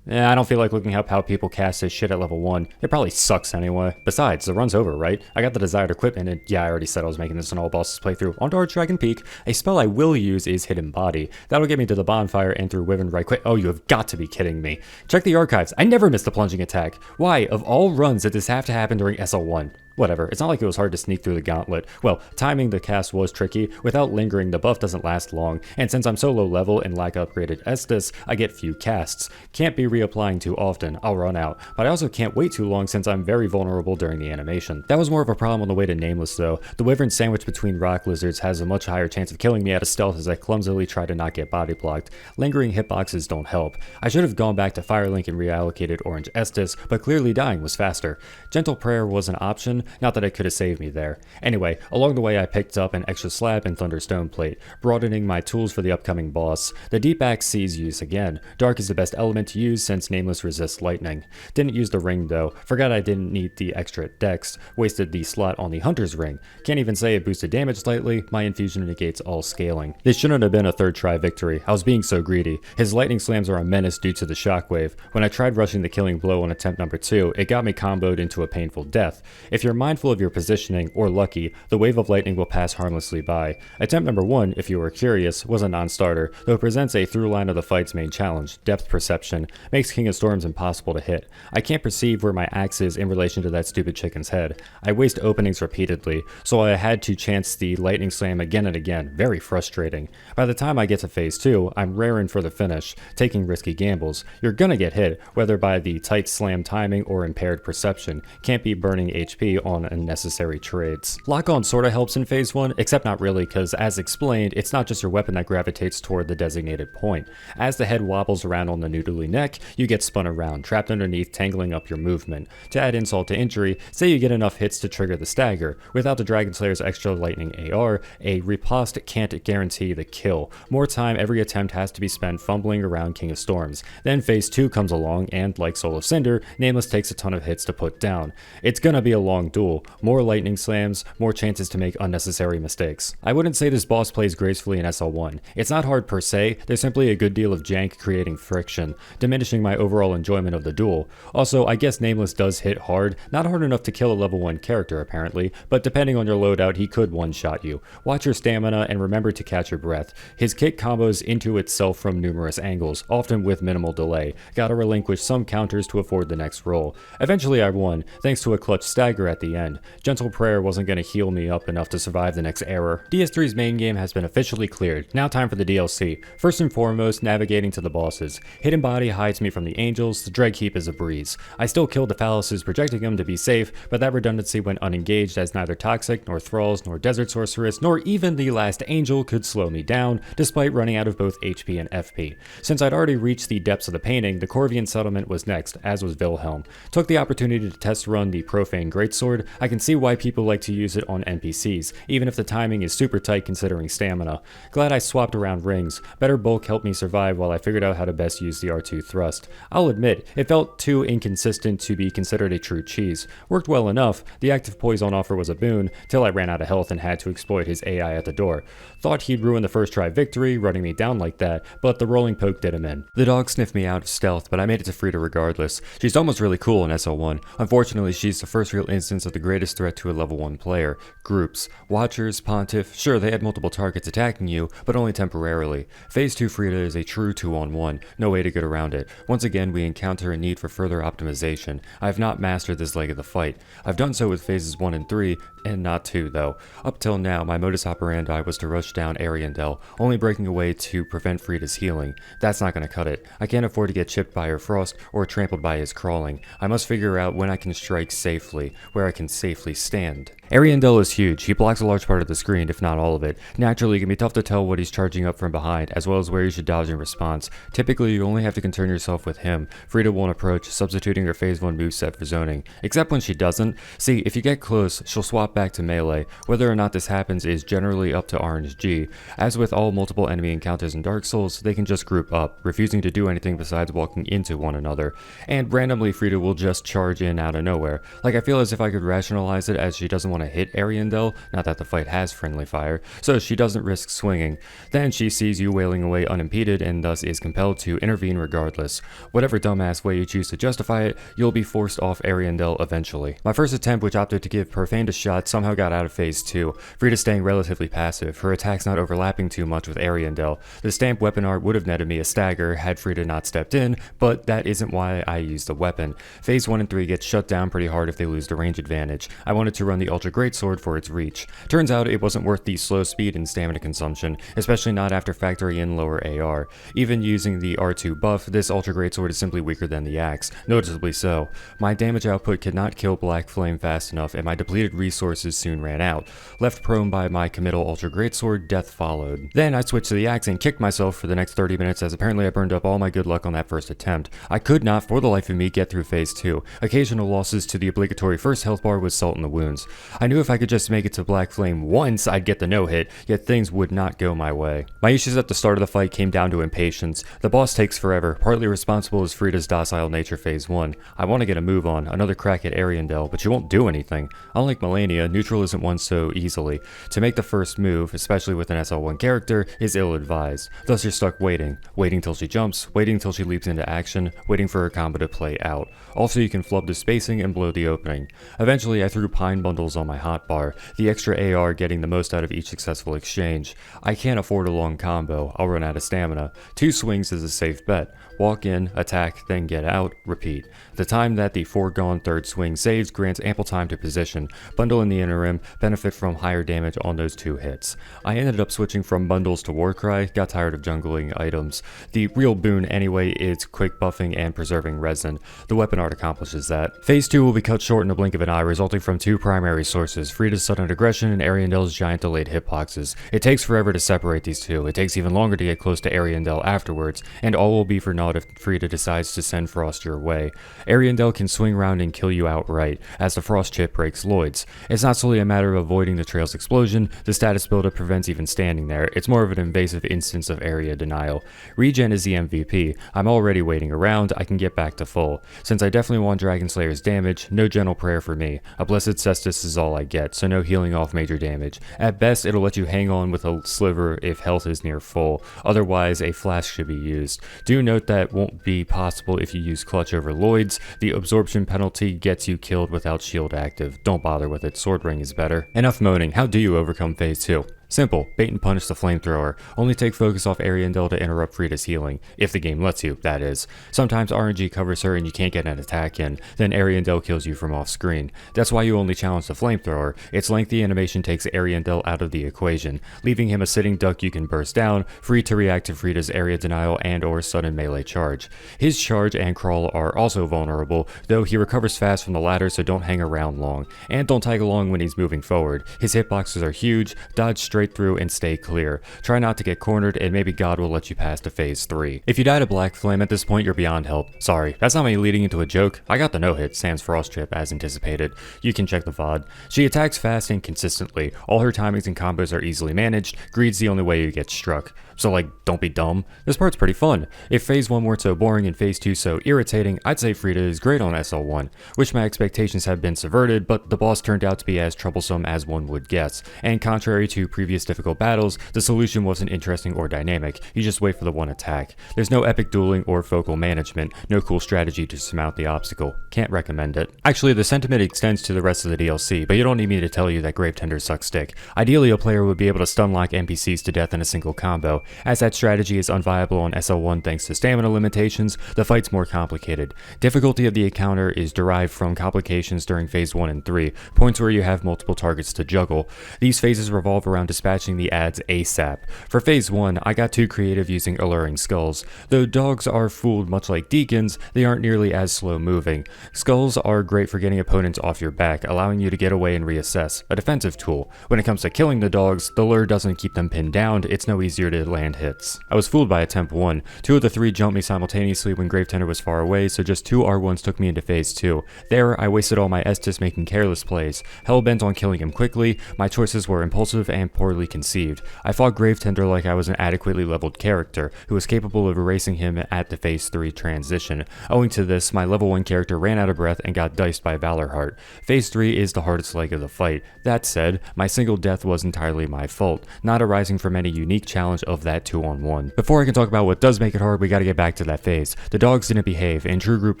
I don't feel like looking up how people cast this shit at level 1. It probably sucks anyway. Besides, the run's over, right? I got the desired equipment and yeah, I already said I was making this an all bosses playthrough. On to Archdragon Peak. A spell I will use is Hidden Body. That'll get me to the bonfire and through Wyvern right quick. Oh, you have got to be kidding me. Check the archives. I never missed the plunging attack. Why, of all runs, did this have to happen during SL1? Whatever, it's not like it was hard to sneak through the gauntlet. Well, timing the cast was tricky. Without lingering, the buff doesn't last long, and since I'm so low level and lack upgraded Estus, I get few casts. Can't be reapplying too often, I'll run out, but I also can't wait too long since I'm very vulnerable during the animation. That was more of a problem on the way to Nameless though. The Wyvern sandwich between rock lizards has a much higher chance of killing me at a stealth as I clumsily try to not get body blocked. Lingering hitboxes don't help. I should have gone back to Firelink and reallocated Orange Estus, but clearly dying was faster. Gentle Prayer was an option, not that it could have saved me there. Anyway, along the way I picked up an extra slab and Thunderstone plate, broadening my tools for the upcoming boss. The Deep Axe sees use again. Dark is the best element to use since Nameless resists lightning. Didn't use the ring though, forgot I didn't need the extra dex, wasted the slot on the Hunter's ring. Can't even say it boosted damage slightly, my infusion negates all scaling. This shouldn't have been a third try victory, I was being so greedy. His lightning slams are a menace due to the shockwave. When I tried rushing the killing blow on attempt number 2, it got me comboed into a painful death. If you're mindful of your positioning, or lucky, the wave of lightning will pass harmlessly by. Attempt number 1, if you were curious, was a non-starter, though it presents a through line of the fight's main challenge, depth perception, makes King of Storms impossible to hit. I can't perceive where my axe is in relation to that stupid chicken's head. I waste openings repeatedly, so I had to chance the lightning slam again and again, very frustrating. By the time I get to phase 2, I'm raring for the finish, taking risky gambles. You're gonna get hit, whether by the tight slam timing or impaired perception. Can't be burning HP on unnecessary trades. Lock-on sorta helps in phase 1, except not really, cause as explained, it's not just your weapon that gravitates toward the designated point. As the head wobbles around on the noodly neck, you get spun around, trapped underneath, tangling up your movement. To add insult to injury, say you get enough hits to trigger the stagger. Without the Dragon Slayer's extra lightning AR, a riposte can't guarantee the kill. More time every attempt has to be spent fumbling around King of Storms. Then phase 2 comes along and, like Soul of Cinder, Nameless takes a ton of hits to put down. It's gonna be a long duel, more lightning slams, more chances to make unnecessary mistakes. I wouldn't say this boss plays gracefully in SL1. It's not hard per se, there's simply a good deal of jank creating friction, diminishing my overall enjoyment of the duel. Also, I guess Nameless does hit hard, not hard enough to kill a level 1 character apparently, but depending on your loadout he could one-shot you. Watch your stamina and remember to catch your breath. His kick combos into itself from numerous angles, often with minimal delay. Gotta relinquish some counters to afford the next roll. Eventually I won, thanks to a clutch stagger at the end. Gentle Prayer wasn't gonna heal me up enough to survive the next error. DS3's main game has been officially cleared, now time for the DLC. First and foremost, navigating to the bosses. Hidden Body hides me from the angels, the Dreadkeep is a breeze. I still killed the phalluses projecting them to be safe, but that redundancy went unengaged as neither Toxic, nor Thralls, nor Desert Sorceress, nor even the last angel could slow me down, despite running out of both HP and FP. Since I'd already reached the depths of the painting, the Corvian settlement was next, as was Wilhelm. Took the opportunity to test run the Profane Greatsword. I can see why people like to use it on NPCs, even if the timing is super tight considering stamina. Glad I swapped around rings. Better bulk helped me survive while I figured out how to best use the R2 thrust. I'll admit, it felt too inconsistent to be considered a true cheese. Worked well enough, the active poise on offer was a boon, till I ran out of health and had to exploit his AI at the door. Thought he'd ruin the first try victory, running me down like that, but the rolling poke did him in. The dog sniffed me out of stealth, but I made it to Frida regardless. She's almost really cool in SL1. Unfortunately, she's the first real instance of the greatest threat to a level 1 player. Groups. Watchers, Pontiff, sure they had multiple targets attacking you, but only temporarily. Phase 2 Frida is a true 2-on-1, no way to get around it. Once again, we encounter a need for further optimization. I have not mastered this leg of the fight. I've done so with phases 1 and 3, and not 2 though. Up till now, my modus operandi was to rush down Ariandel, only breaking away to prevent Frida's healing. That's not gonna cut it. I can't afford to get chipped by her frost or trampled by his crawling. I must figure out when I can strike safely, where I can safely stand. Ariandel is huge. He blocks a large part of the screen, if not all of it. Naturally, it can be tough to tell what he's charging up from behind, as well as where you should dodge in response. Typically, you only have to concern yourself with him. Frida won't approach, substituting her phase 1 moveset for zoning. Except when she doesn't. See, if you get close, she'll swap back to melee. Whether or not this happens is generally up to RNG. As with all multiple enemy encounters in Dark Souls, they can just group up, refusing to do anything besides walking into one another. And randomly, Frida will just charge in out of nowhere. Like, I feel as if I could rationalize it as she doesn't want to hit Ariandel, not that the fight has friendly fire, so she doesn't risk swinging. Then she sees you wailing away unimpeded and thus is compelled to intervene regardless. Whatever dumbass way you choose to justify it, you'll be forced off Ariandel eventually. My first attempt, which opted to give Profane a shot, somehow got out of phase 2. Frida staying relatively passive, her attacks not overlapping too much with Ariandel. The stamp weapon art would have netted me a stagger had Frida not stepped in, but that isn't why I used the weapon. Phase 1 and 3 get shut down pretty hard if they lose the range advantage. I wanted to run the Ultra Greatsword for its reach. Turns out it wasn't worth the slow speed and stamina consumption, especially not after factoring in lower AR. Even using the R2 buff, this Ultra Greatsword is simply weaker than the axe, noticeably so. My damage output could not kill Black Flame fast enough, and my depleted resources soon ran out. Left prone by my committal Ultra Greatsword, death followed. Then I switched to the axe and kicked myself for the next 30 minutes as apparently I burned up all my good luck on that first attempt. I could not, for the life of me, get through phase 2. Occasional losses to the obligatory first health bar was salt in the wounds. I knew if I could just make it to Black Flame once, I'd get the no-hit, yet things would not go my way. My issues at the start of the fight came down to impatience. The boss takes forever, partly responsible is Frida's docile nature phase 1. I want to get a move on, another crack at Ariandel, but she won't do anything. Unlike Melania, neutral isn't won so easily. To make the first move, especially with an SL1 character, is ill-advised. Thus you're stuck waiting till she jumps, waiting till she leaps into action, waiting for her combo to play out. Also you can flub the spacing and blow the opening. Eventually I threw pine bundles on my hotbar, the extra AR getting the most out of each successful exchange. I can't afford a long combo, I'll run out of stamina. 2 swings is a safe bet. Walk in, attack, then get out, repeat. The time that the foregone third swing saves grants ample time to position. Bundle in the interim, benefit from higher damage on those 2 hits. I ended up switching from bundles to Warcry, got tired of jungling items. The real boon anyway is quick buffing and preserving resin. The weapon art accomplishes that. Phase 2 will be cut short in a blink of an eye, resulting from 2 primary sources, Frida's sudden aggression and Ariandel's giant delayed hitboxes. It takes forever to separate these two, it takes even longer to get close to Ariandel afterwards, and all will be for naught if Frida decides to send Frost your way. Ariandel can swing around and kill you outright, as the Frost chip breaks Lloyd's. It's not solely a matter of avoiding the trail's explosion, the status buildup prevents even standing there, it's more of an invasive instance of area denial. Regen is the MVP, I'm already waiting around, I can get back to full. Since I definitely want Dragon Slayer's damage, no gentle prayer for me. A Blessed Cestus is all I get, so no healing off major damage. At best, it'll let you hang on with a sliver if health is near full, otherwise a flask should be used. Do note that won't be possible if you use Clutch over Lloyd's. The absorption penalty gets you killed without shield active. Don't bother with it, Sword Ring is better. Enough moaning, how do you overcome phase 2? Simple, bait and punish the flamethrower. Only take focus off Ariandel to interrupt Frida's healing, if the game lets you, that is. Sometimes RNG covers her and you can't get an attack in, then Ariandel kills you from off screen. That's why you only challenge the flamethrower. Its lengthy animation takes Ariandel out of the equation, leaving him a sitting duck you can burst down, free to react to Frida's area denial and or sudden melee charge. His charge and crawl are also vulnerable, though he recovers fast from the latter, so don't hang around long. And don't tag along when he's moving forward. His hitboxes are huge, dodge straight through and stay clear. Try not to get cornered and maybe God will let you pass to phase 3. If you die to Black Flame at this point, you're beyond help. Sorry, that's not me leading into a joke. I got the no-hit, sans Frost Chip, as anticipated. You can check the VOD. She attacks fast and consistently. All her timings and combos are easily managed. Greed's the only way you get struck. So like, don't be dumb. This part's pretty fun. If phase 1 weren't so boring and phase 2 so irritating, I'd say Frida is great on SL1. Wish my expectations had been subverted, but the boss turned out to be as troublesome as one would guess. And contrary to previous difficult battles, the solution wasn't interesting or dynamic. You just wait for the one attack. There's no epic dueling or focal management, no cool strategy to surmount the obstacle. Can't recommend it. Actually, the sentiment extends to the rest of the DLC, but you don't need me to tell you that Gravetender sucks dick. Ideally, a player would be able to stun lock NPCs to death in a single combo. As that strategy is unviable on SL1 thanks to stamina limitations, the fight's more complicated. Difficulty of the encounter is derived from complications during phase 1 and 3, points where you have multiple targets to juggle. These phases revolve around dispatching the ads ASAP. For phase 1, I got too creative using alluring skulls. Though dogs are fooled much like deacons, they aren't nearly as slow moving. Skulls are great for getting opponents off your back, allowing you to get away and reassess, a defensive tool. When it comes to killing the dogs, the lure doesn't keep them pinned down, it's no easier to land hits. I was fooled by attempt 1. 2 of the 3 jumped me simultaneously when Gravetender was far away, so just 2 R1s took me into phase 2. There, I wasted all my Estus making careless plays. Hell-bent on killing him quickly, my choices were impulsive and poorly conceived. I fought Gravetender like I was an adequately leveled character, who was capable of erasing him at the phase 3 transition. Owing to this, my level 1 character ran out of breath and got diced by Valorheart. Phase 3 is the hardest leg of the fight. That said, my single death was entirely my fault, not arising from any unique challenge of that 2-on-1. Before I can talk about what does make it hard, we gotta get back to that phase. The dogs didn't behave. In true group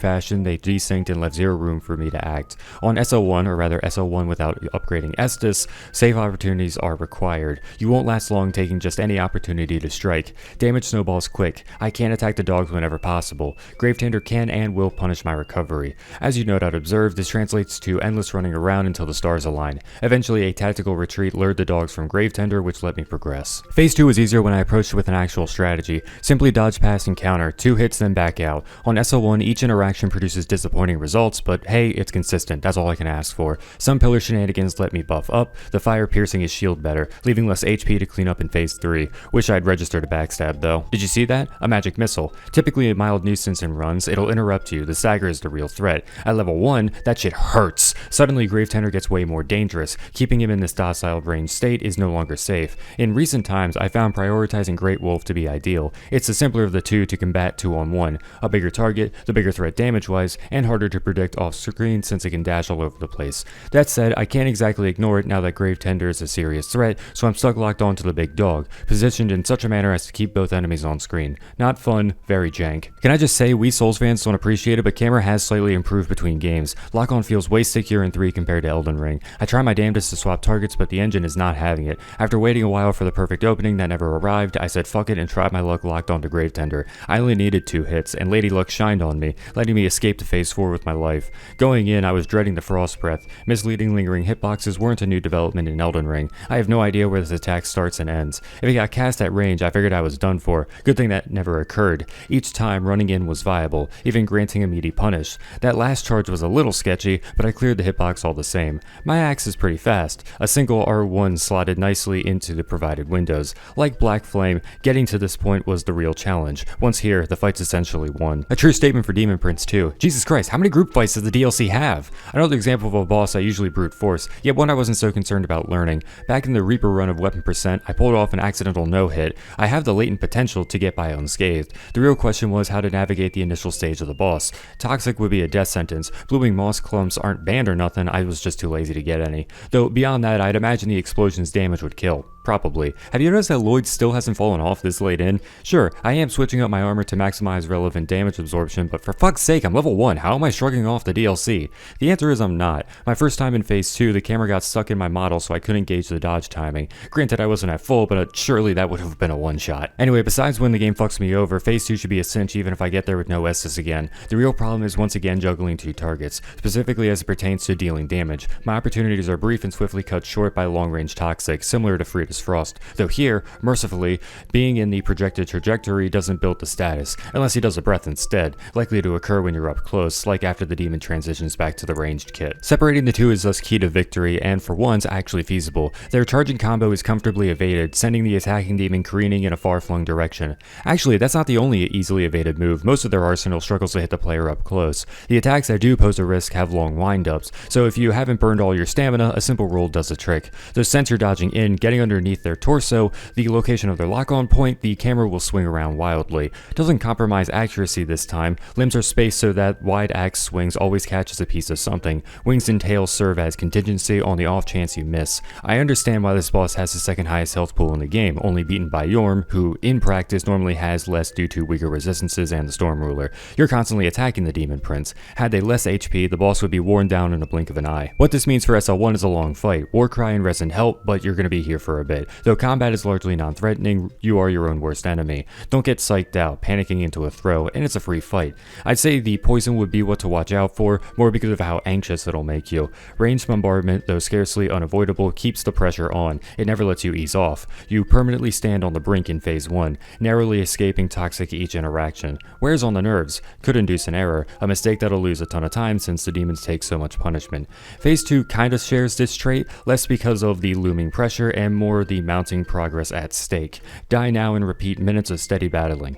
fashion, they desynced and left zero room for me to act. On SL1, or rather SL1 without upgrading Estus, save opportunities are required. fired. You won't last long taking just any opportunity to strike. Damage snowballs quick. I can attack the dogs whenever possible. Gravetender can and will punish my recovery. As you no doubt observed, this translates to endless running around until the stars align. Eventually, a tactical retreat lured the dogs from Gravetender, which let me progress. Phase 2 was easier when I approached with an actual strategy. Simply dodge past and counter, 2 hits then back out. On SL1, each interaction produces disappointing results, but hey, it's consistent, that's all I can ask for. Some pillar shenanigans let me buff up, the fire piercing his shield better, leaving less HP to clean up in phase 3. Wish I'd registered a backstab though. Did you see that? A magic missile. Typically a mild nuisance in runs, it'll interrupt you, the stagger is the real threat. At level 1, that shit hurts. Suddenly Gravetender gets way more dangerous. Keeping him in this docile range state is no longer safe. In recent times, I found prioritizing Great Wolf to be ideal. It's the simpler of the two to combat 2-on-1. A bigger target, the bigger threat damage-wise, and harder to predict off-screen since it can dash all over the place. That said, I can't exactly ignore it now that Gravetender is a serious threat, so I'm stuck locked onto the big dog, positioned in such a manner as to keep both enemies on screen. Not fun, very jank. Can I just say, we Souls fans don't appreciate it, but camera has slightly improved between games. Lock-on feels way stickier in 3 compared to Elden Ring. I try my damnedest to swap targets, but the engine is not having it. After waiting a while for the perfect opening that never arrived, I said fuck it and tried my luck locked onto Gravetender. I only needed 2 hits, and Lady Luck shined on me, letting me escape to phase 4 with my life. Going in, I was dreading the frost breath. Misleading lingering hitboxes weren't a new development in Elden Ring. I have no idea where this attack starts and ends. If it got cast at range, I figured I was done for. Good thing that never occurred. Each time, running in was viable, even granting a meaty punish. That last charge was a little sketchy, but I cleared the hitbox all the same. My axe is pretty fast. A single R1 slotted nicely into the provided windows. Like Black Flame, getting to this point was the real challenge. Once here, the fight's essentially won. A true statement for Demon Prince too. Jesus Christ, how many group fights does the DLC have? Another example of a boss I usually brute force, yet one I wasn't so concerned about learning. Back in the Reaper run of Weapon Percent, I pulled off an accidental no-hit. I have the latent potential to get by unscathed. The real question was how to navigate the initial stage of the boss. Toxic would be a death sentence. Blooming moss clumps aren't banned or nothing, I was just too lazy to get any. Though beyond that, I'd imagine the explosion's damage would kill. Probably. Have you noticed that Lloyd still hasn't fallen off this late in? Sure, I am switching up my armor to maximize relevant damage absorption, but for fuck's sake, I'm level 1, how am I shrugging off the DLC? The answer is I'm not. My first time in phase 2, the camera got stuck in my model so I couldn't gauge the dodge timing. Granted, I wasn't at full, but surely that would have been a one-shot. Anyway, besides when the game fucks me over, phase 2 should be a cinch even if I get there with no Estus again. The real problem is once again juggling 2 targets, specifically as it pertains to dealing damage. My opportunities are brief and swiftly cut short by long-range Toxic, similar to Frida's Frost. Though here, mercifully, being in the projected trajectory doesn't build the status, unless he does a breath instead, likely to occur when you're up close, like after the demon transitions back to the ranged kit. Separating the two is thus key to victory, and for once, actually feasible. Their charging combo is comfortably evaded, sending the attacking demon careening in a far-flung direction. Actually, that's not the only easily evaded move. Most of their arsenal struggles to hit the player up close. The attacks that do pose a risk have long wind-ups, so if you haven't burned all your stamina, a simple roll does the trick. Though sensor dodging in, getting underneath their torso, the location of their lock-on point, the camera will swing around wildly. Doesn't compromise accuracy this time. Limbs are spaced so that wide axe swings always catches a piece of something. Wings and tails serve as contingency on the off chance you miss. I understand why this boss has the second highest health pool in the game, only beaten by Yorm, who in practice normally has less due to weaker resistances and the Storm Ruler. You're constantly attacking the Demon Prince. Had they less HP, the boss would be worn down in a blink of an eye. What this means for SL1 is a long fight. Warcry and Resin help, but you're gonna be here for a bit. Though combat is largely non-threatening, you are your own worst enemy. Don't get psyched out, panicking into a throw, and it's a free fight. I'd say the poison would be what to watch out for, more because of how anxious it'll make you. Ranged bombardment, though scarcely unavoidable, keeps the pressure on. It never lets you ease off. You permanently stand on the brink in phase 1, narrowly escaping Toxic each interaction. Wears on the nerves, could induce an error, a mistake that'll lose a ton of time since the demons take so much punishment. Phase 2 kinda shares this trait, less because of the looming pressure and more the mounting progress at stake. Die now and repeat minutes of steady battling.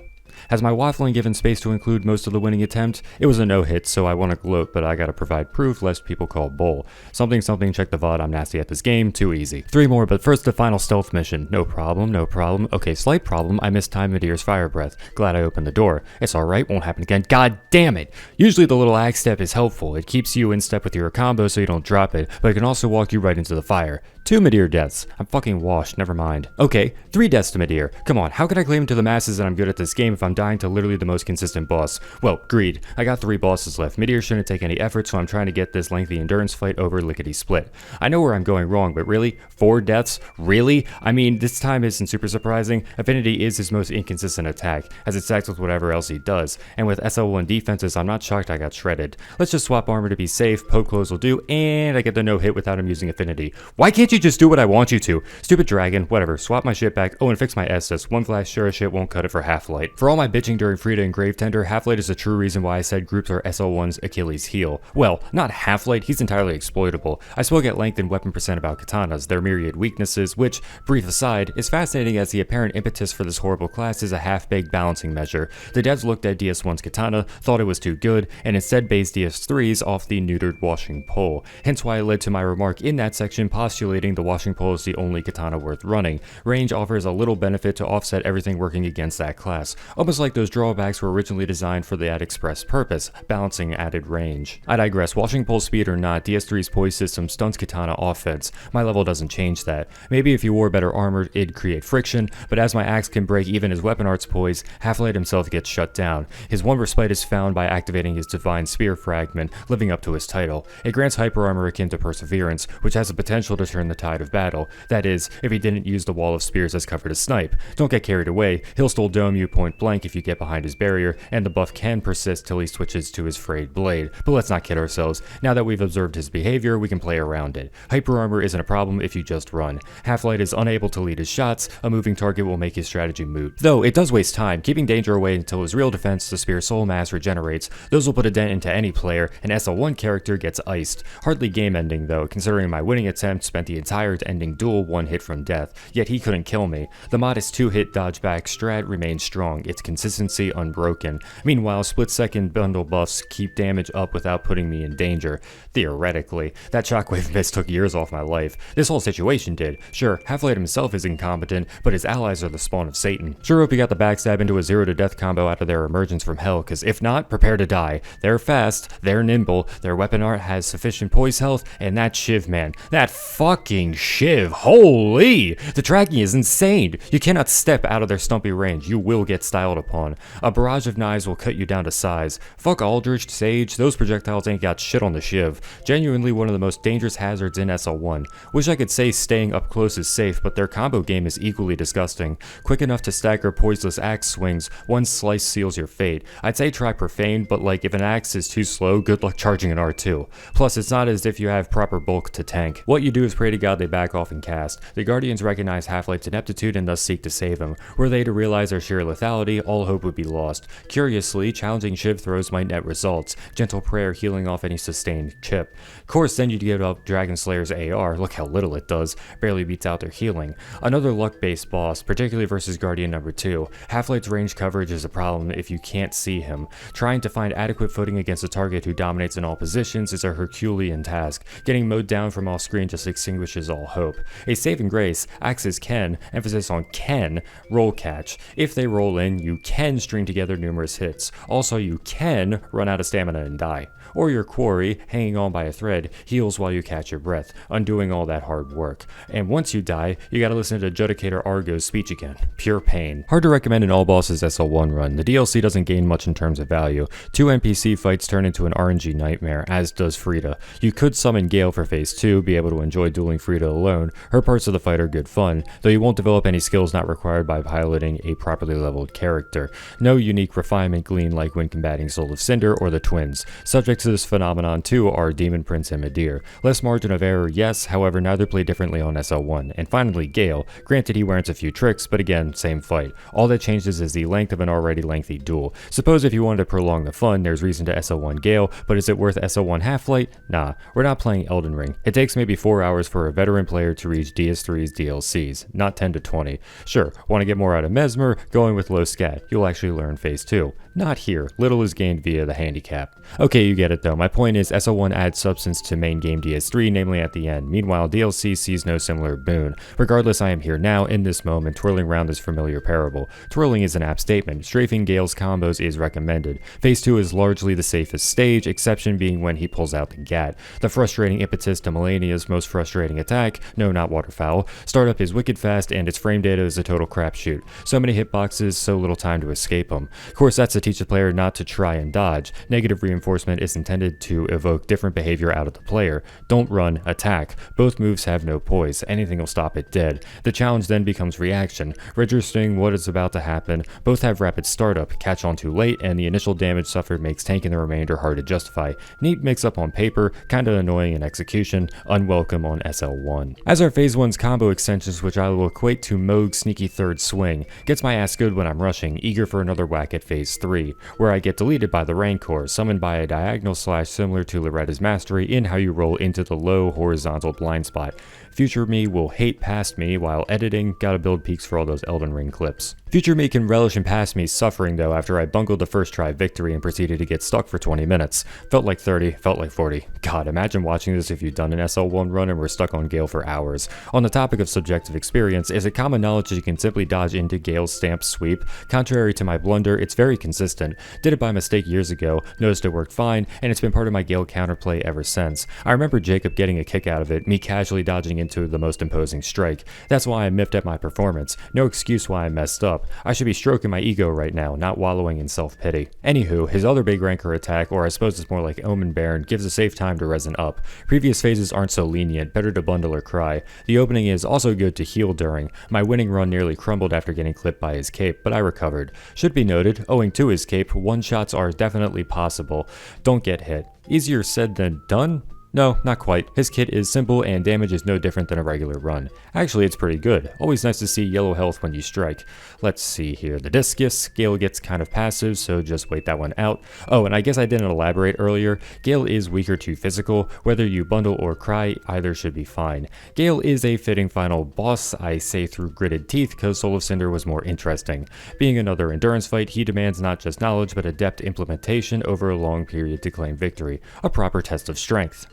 Has my waffling given space to include most of the winning attempt? It was a no-hit, so I want to gloat, but I gotta provide proof lest people call bull. Something, check the VOD, I'm nasty at this game, too easy. 3 more, but first the final stealth mission. No problem. Okay, slight problem, I missed Time Medear's fire breath. Glad I opened the door. It's alright, won't happen again. God damn it! Usually the little axe step is helpful. It keeps you in step with your combo so you don't drop it, but it can also walk you right into the fire. 2 Medear deaths. I'm fucking washed, never mind. Okay, 3 deaths to Medear. Come on, how can I claim to the masses that I'm good at this game if I'm dying to literally the most consistent boss. Well, greed. I got 3 bosses left. Mid-tier shouldn't take any effort, so I'm trying to get this lengthy endurance fight over lickety-split. I know where I'm going wrong, but really? 4 deaths? Really? I mean, this time isn't super surprising. Affinity is his most inconsistent attack, as it stacks with whatever else he does, and with SL1 defenses, I'm not shocked I got shredded. Let's just swap armor to be safe, poke close will do, and I get the no hit without him using affinity. Why can't you just do what I want you to? Stupid dragon, whatever, swap my shit back, oh and fix my Estus, one flash sure as shit won't cut it for Half-Light. For all my bitching during Frida and Grave Tender, Half-Light is the true reason why I said groups are SL1's Achilles heel. Well, not Half-Light, he's entirely exploitable. I spoke at length in Weapon Percent about katanas, their myriad weaknesses, which, brief aside, is fascinating as the apparent impetus for this horrible class is a half-baked balancing measure. The devs looked at DS1's katana, thought it was too good, and instead based DS3's off the neutered washing pole. Hence why it led to my remark in that section postulating the washing pole is the only katana worth running. Range offers a little benefit to offset everything working against that class, almost like those drawbacks were originally designed for that express purpose, balancing added range. I digress, washing pole speed or not, DS3's poise system stunts katana offense. My level doesn't change that. Maybe if you wore better armor, it'd create friction, but as my axe can break even his weapon art's poise, Half-Light himself gets shut down. His one respite is found by activating his divine spear fragment, living up to his title. It grants hyper armor akin to perseverance, which has the potential to turn the tide of battle. That is, if he didn't use the wall of spears as cover to snipe. Don't get carried away, he'll still dome you point blank if you get behind his barrier, and the buff can persist till he switches to his frayed blade. But let's not kid ourselves, now that we've observed his behavior, we can play around it. Hyper armor isn't a problem if you just run. Half-Light is unable to lead his shots, a moving target will make his strategy moot. Though it does waste time, keeping danger away until his real defense, the spear soul mass, regenerates. Those will put a dent into any player, an SL1 character gets iced. Hardly game ending though, considering my winning attempt spent the entire ending duel one hit from death, yet he couldn't kill me. The modest 2-hit dodge back strat remains strong, its consistency unbroken. Meanwhile, split-second bundle buffs keep damage up without putting me in danger. Theoretically, that shockwave miss took years off my life. This whole situation did. Sure, Half-Light himself is incompetent, but his allies are the spawn of Satan. Sure hope he got the backstab into a 0 to death combo after their emergence from hell, cause if not, prepare to die. They're fast, they're nimble, their weapon art has sufficient poise health, and that shiv man, that fucking shiv, holy! The tracking is insane! You cannot step out of their stumpy range, you will get styled upon. A barrage of knives will cut you down to size. Fuck Aldrich, Sage, those projectiles ain't got shit on the shiv. Genuinely one of the most dangerous hazards in SL1. Wish I could say staying up close is safe, but their combo game is equally disgusting. Quick enough to stagger poiseless axe swings, one slice seals your fate. I'd say try profane, but like if an axe is too slow, good luck charging an R2. Plus it's not as if you have proper bulk to tank. What you do is pray to God they back off and cast. The Guardians recognize Half-Light's ineptitude and thus seek to save him. Were they to realize their sheer lethality, all hope would be lost. Curiously, challenging shiv throws might net results, gentle prayer healing off any sustained chip. Of course, then you'd give up Dragon Slayer's AR, look how little it does, barely beats out their healing. Another luck-based boss, particularly versus Guardian number 2. Half-Light's range coverage is a problem if you can't see him. Trying to find adequate footing against a target who dominates in all positions is a Herculean task. Getting mowed down from off screen just extinguishes all hope. A saving grace, axes can, emphasis on can, roll catch. If they roll in, you can string together numerous hits. Also, you can run out of stamina and die. Or your quarry, hanging on by a thread, heals while you catch your breath, undoing all that hard work. And once you die, you gotta listen to Judicator Argo's speech again. Pure pain. Hard to recommend an all bosses SL1 run. The DLC doesn't gain much in terms of value. 2 NPC fights turn into an RNG nightmare, as does Frida. You could summon Gale for phase 2, be able to enjoy dueling Frida alone. Her parts of the fight are good fun, though you won't develop any skills not required by piloting a properly leveled character. No unique refinement gleaned like when combating Soul of Cinder or the twins. Subject to this phenomenon too are Demon Prince and Midir. Less margin of error, yes, however neither play differently on SL1. And finally Gale, granted he warrants a few tricks, but again, same fight. All that changes is the length of an already lengthy duel. Suppose if you wanted to prolong the fun, there's reason to SL1 Gale, but is it worth SL1 Half-Light? Nah, we're not playing Elden Ring. It takes maybe 4 hours for a veteran player to reach DS3's DLCs, not 10 to 20. Sure, want to get more out of Mesmer, going with low scat, you'll actually learn phase 2. Not here. Little is gained via the handicap. Okay, you get it though. My point is SL1 adds substance to main game DS3, namely at the end. Meanwhile, DLC sees no similar boon. Regardless, I am here now, in this moment, twirling around this familiar parable. Twirling is an apt statement. Strafing Gale's combos is recommended. Phase 2 is largely the safest stage, exception being when he pulls out the gat. The frustrating impetus to Melania's most frustrating attack, no, not waterfowl. Startup is wicked fast and its frame data is a total crapshoot. So many hitboxes, so little time to escape them. Of course, that's to teach the player not to try and dodge. Negative reinforcement is intended to evoke different behavior out of the player. Don't run, attack. Both moves have no poise. Anything will stop it dead. The challenge then becomes reaction, registering what is about to happen. Both have rapid startup, catch on too late, and the initial damage suffered makes tanking the remainder hard to justify. Neat mix-up on paper, kinda annoying in execution, unwelcome on SL1. As our phase 1's combo extensions, which I will equate to Moog's sneaky third swing, gets my ass good when I'm rushing, eager for another whack at phase 3, where I get deleted by the Rancor, summoned by a diagonal slash similar to Loretta's mastery in how you roll into the low horizontal blind spot. Future me will hate past me while editing, gotta build peaks for all those Elden Ring clips. Future me can relish in past me suffering though after I bungled the first try victory and proceeded to get stuck for 20 minutes. Felt like 30, felt like 40. God, imagine watching this if you'd done an SL1 run and were stuck on Gale for hours. On the topic of subjective experience, is it common knowledge that you can simply dodge into Gale's stamp sweep? Contrary to my blunder, it's very consistent. Did it by mistake years ago, noticed it worked fine, and it's been part of my Gale counterplay ever since. I remember Jacob getting a kick out of it, me casually dodging into the most imposing strike. That's why I miffed at my performance. No excuse why I messed up. I should be stroking my ego right now, not wallowing in self-pity. Anywho, his other big Rancor attack, or I suppose it's more like Omen Baron, gives a safe time to resin up. Previous phases aren't so lenient, better to bundle or cry. The opening is also good to heal during. My winning run nearly crumbled after getting clipped by his cape, but I recovered. Should be noted, owing to his cape, one-shots are definitely possible. Don't get hit. Easier said than done? No, not quite. His kit is simple and damage is no different than a regular run. Actually, it's pretty good. Always nice to see yellow health when you strike. Let's see here. The Discus, Gale gets kind of passive, so just wait that one out. Oh, and I guess I didn't elaborate earlier. Gale is weaker to physical. Whether you bundle or cry, either should be fine. Gale is a fitting final boss, I say through gritted teeth, cause Soul of Cinder was more interesting. Being another endurance fight, he demands not just knowledge, but adept implementation over a long period to claim victory. A proper test of strength.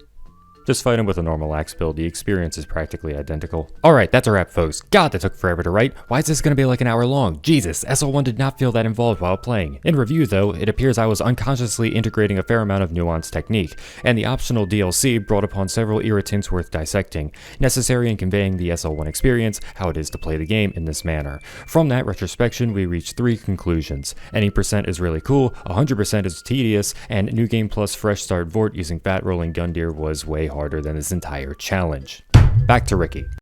Just fight him with a normal axe build, the experience is practically identical. Alright, that's a wrap folks. God, that took forever to write. Why is this gonna be like an hour long? Jesus, SL1 did not feel that involved while playing. In review though, it appears I was unconsciously integrating a fair amount of nuanced technique, and the optional DLC brought upon several irritants worth dissecting, necessary in conveying the SL1 experience, how it is to play the game in this manner. From that retrospection, we reached 3 conclusions. Any percent is really cool, 100% is tedious, and New Game Plus Fresh Start Vort using Fat Rolling Gundyr was way harder than this entire challenge. Back to Ricky.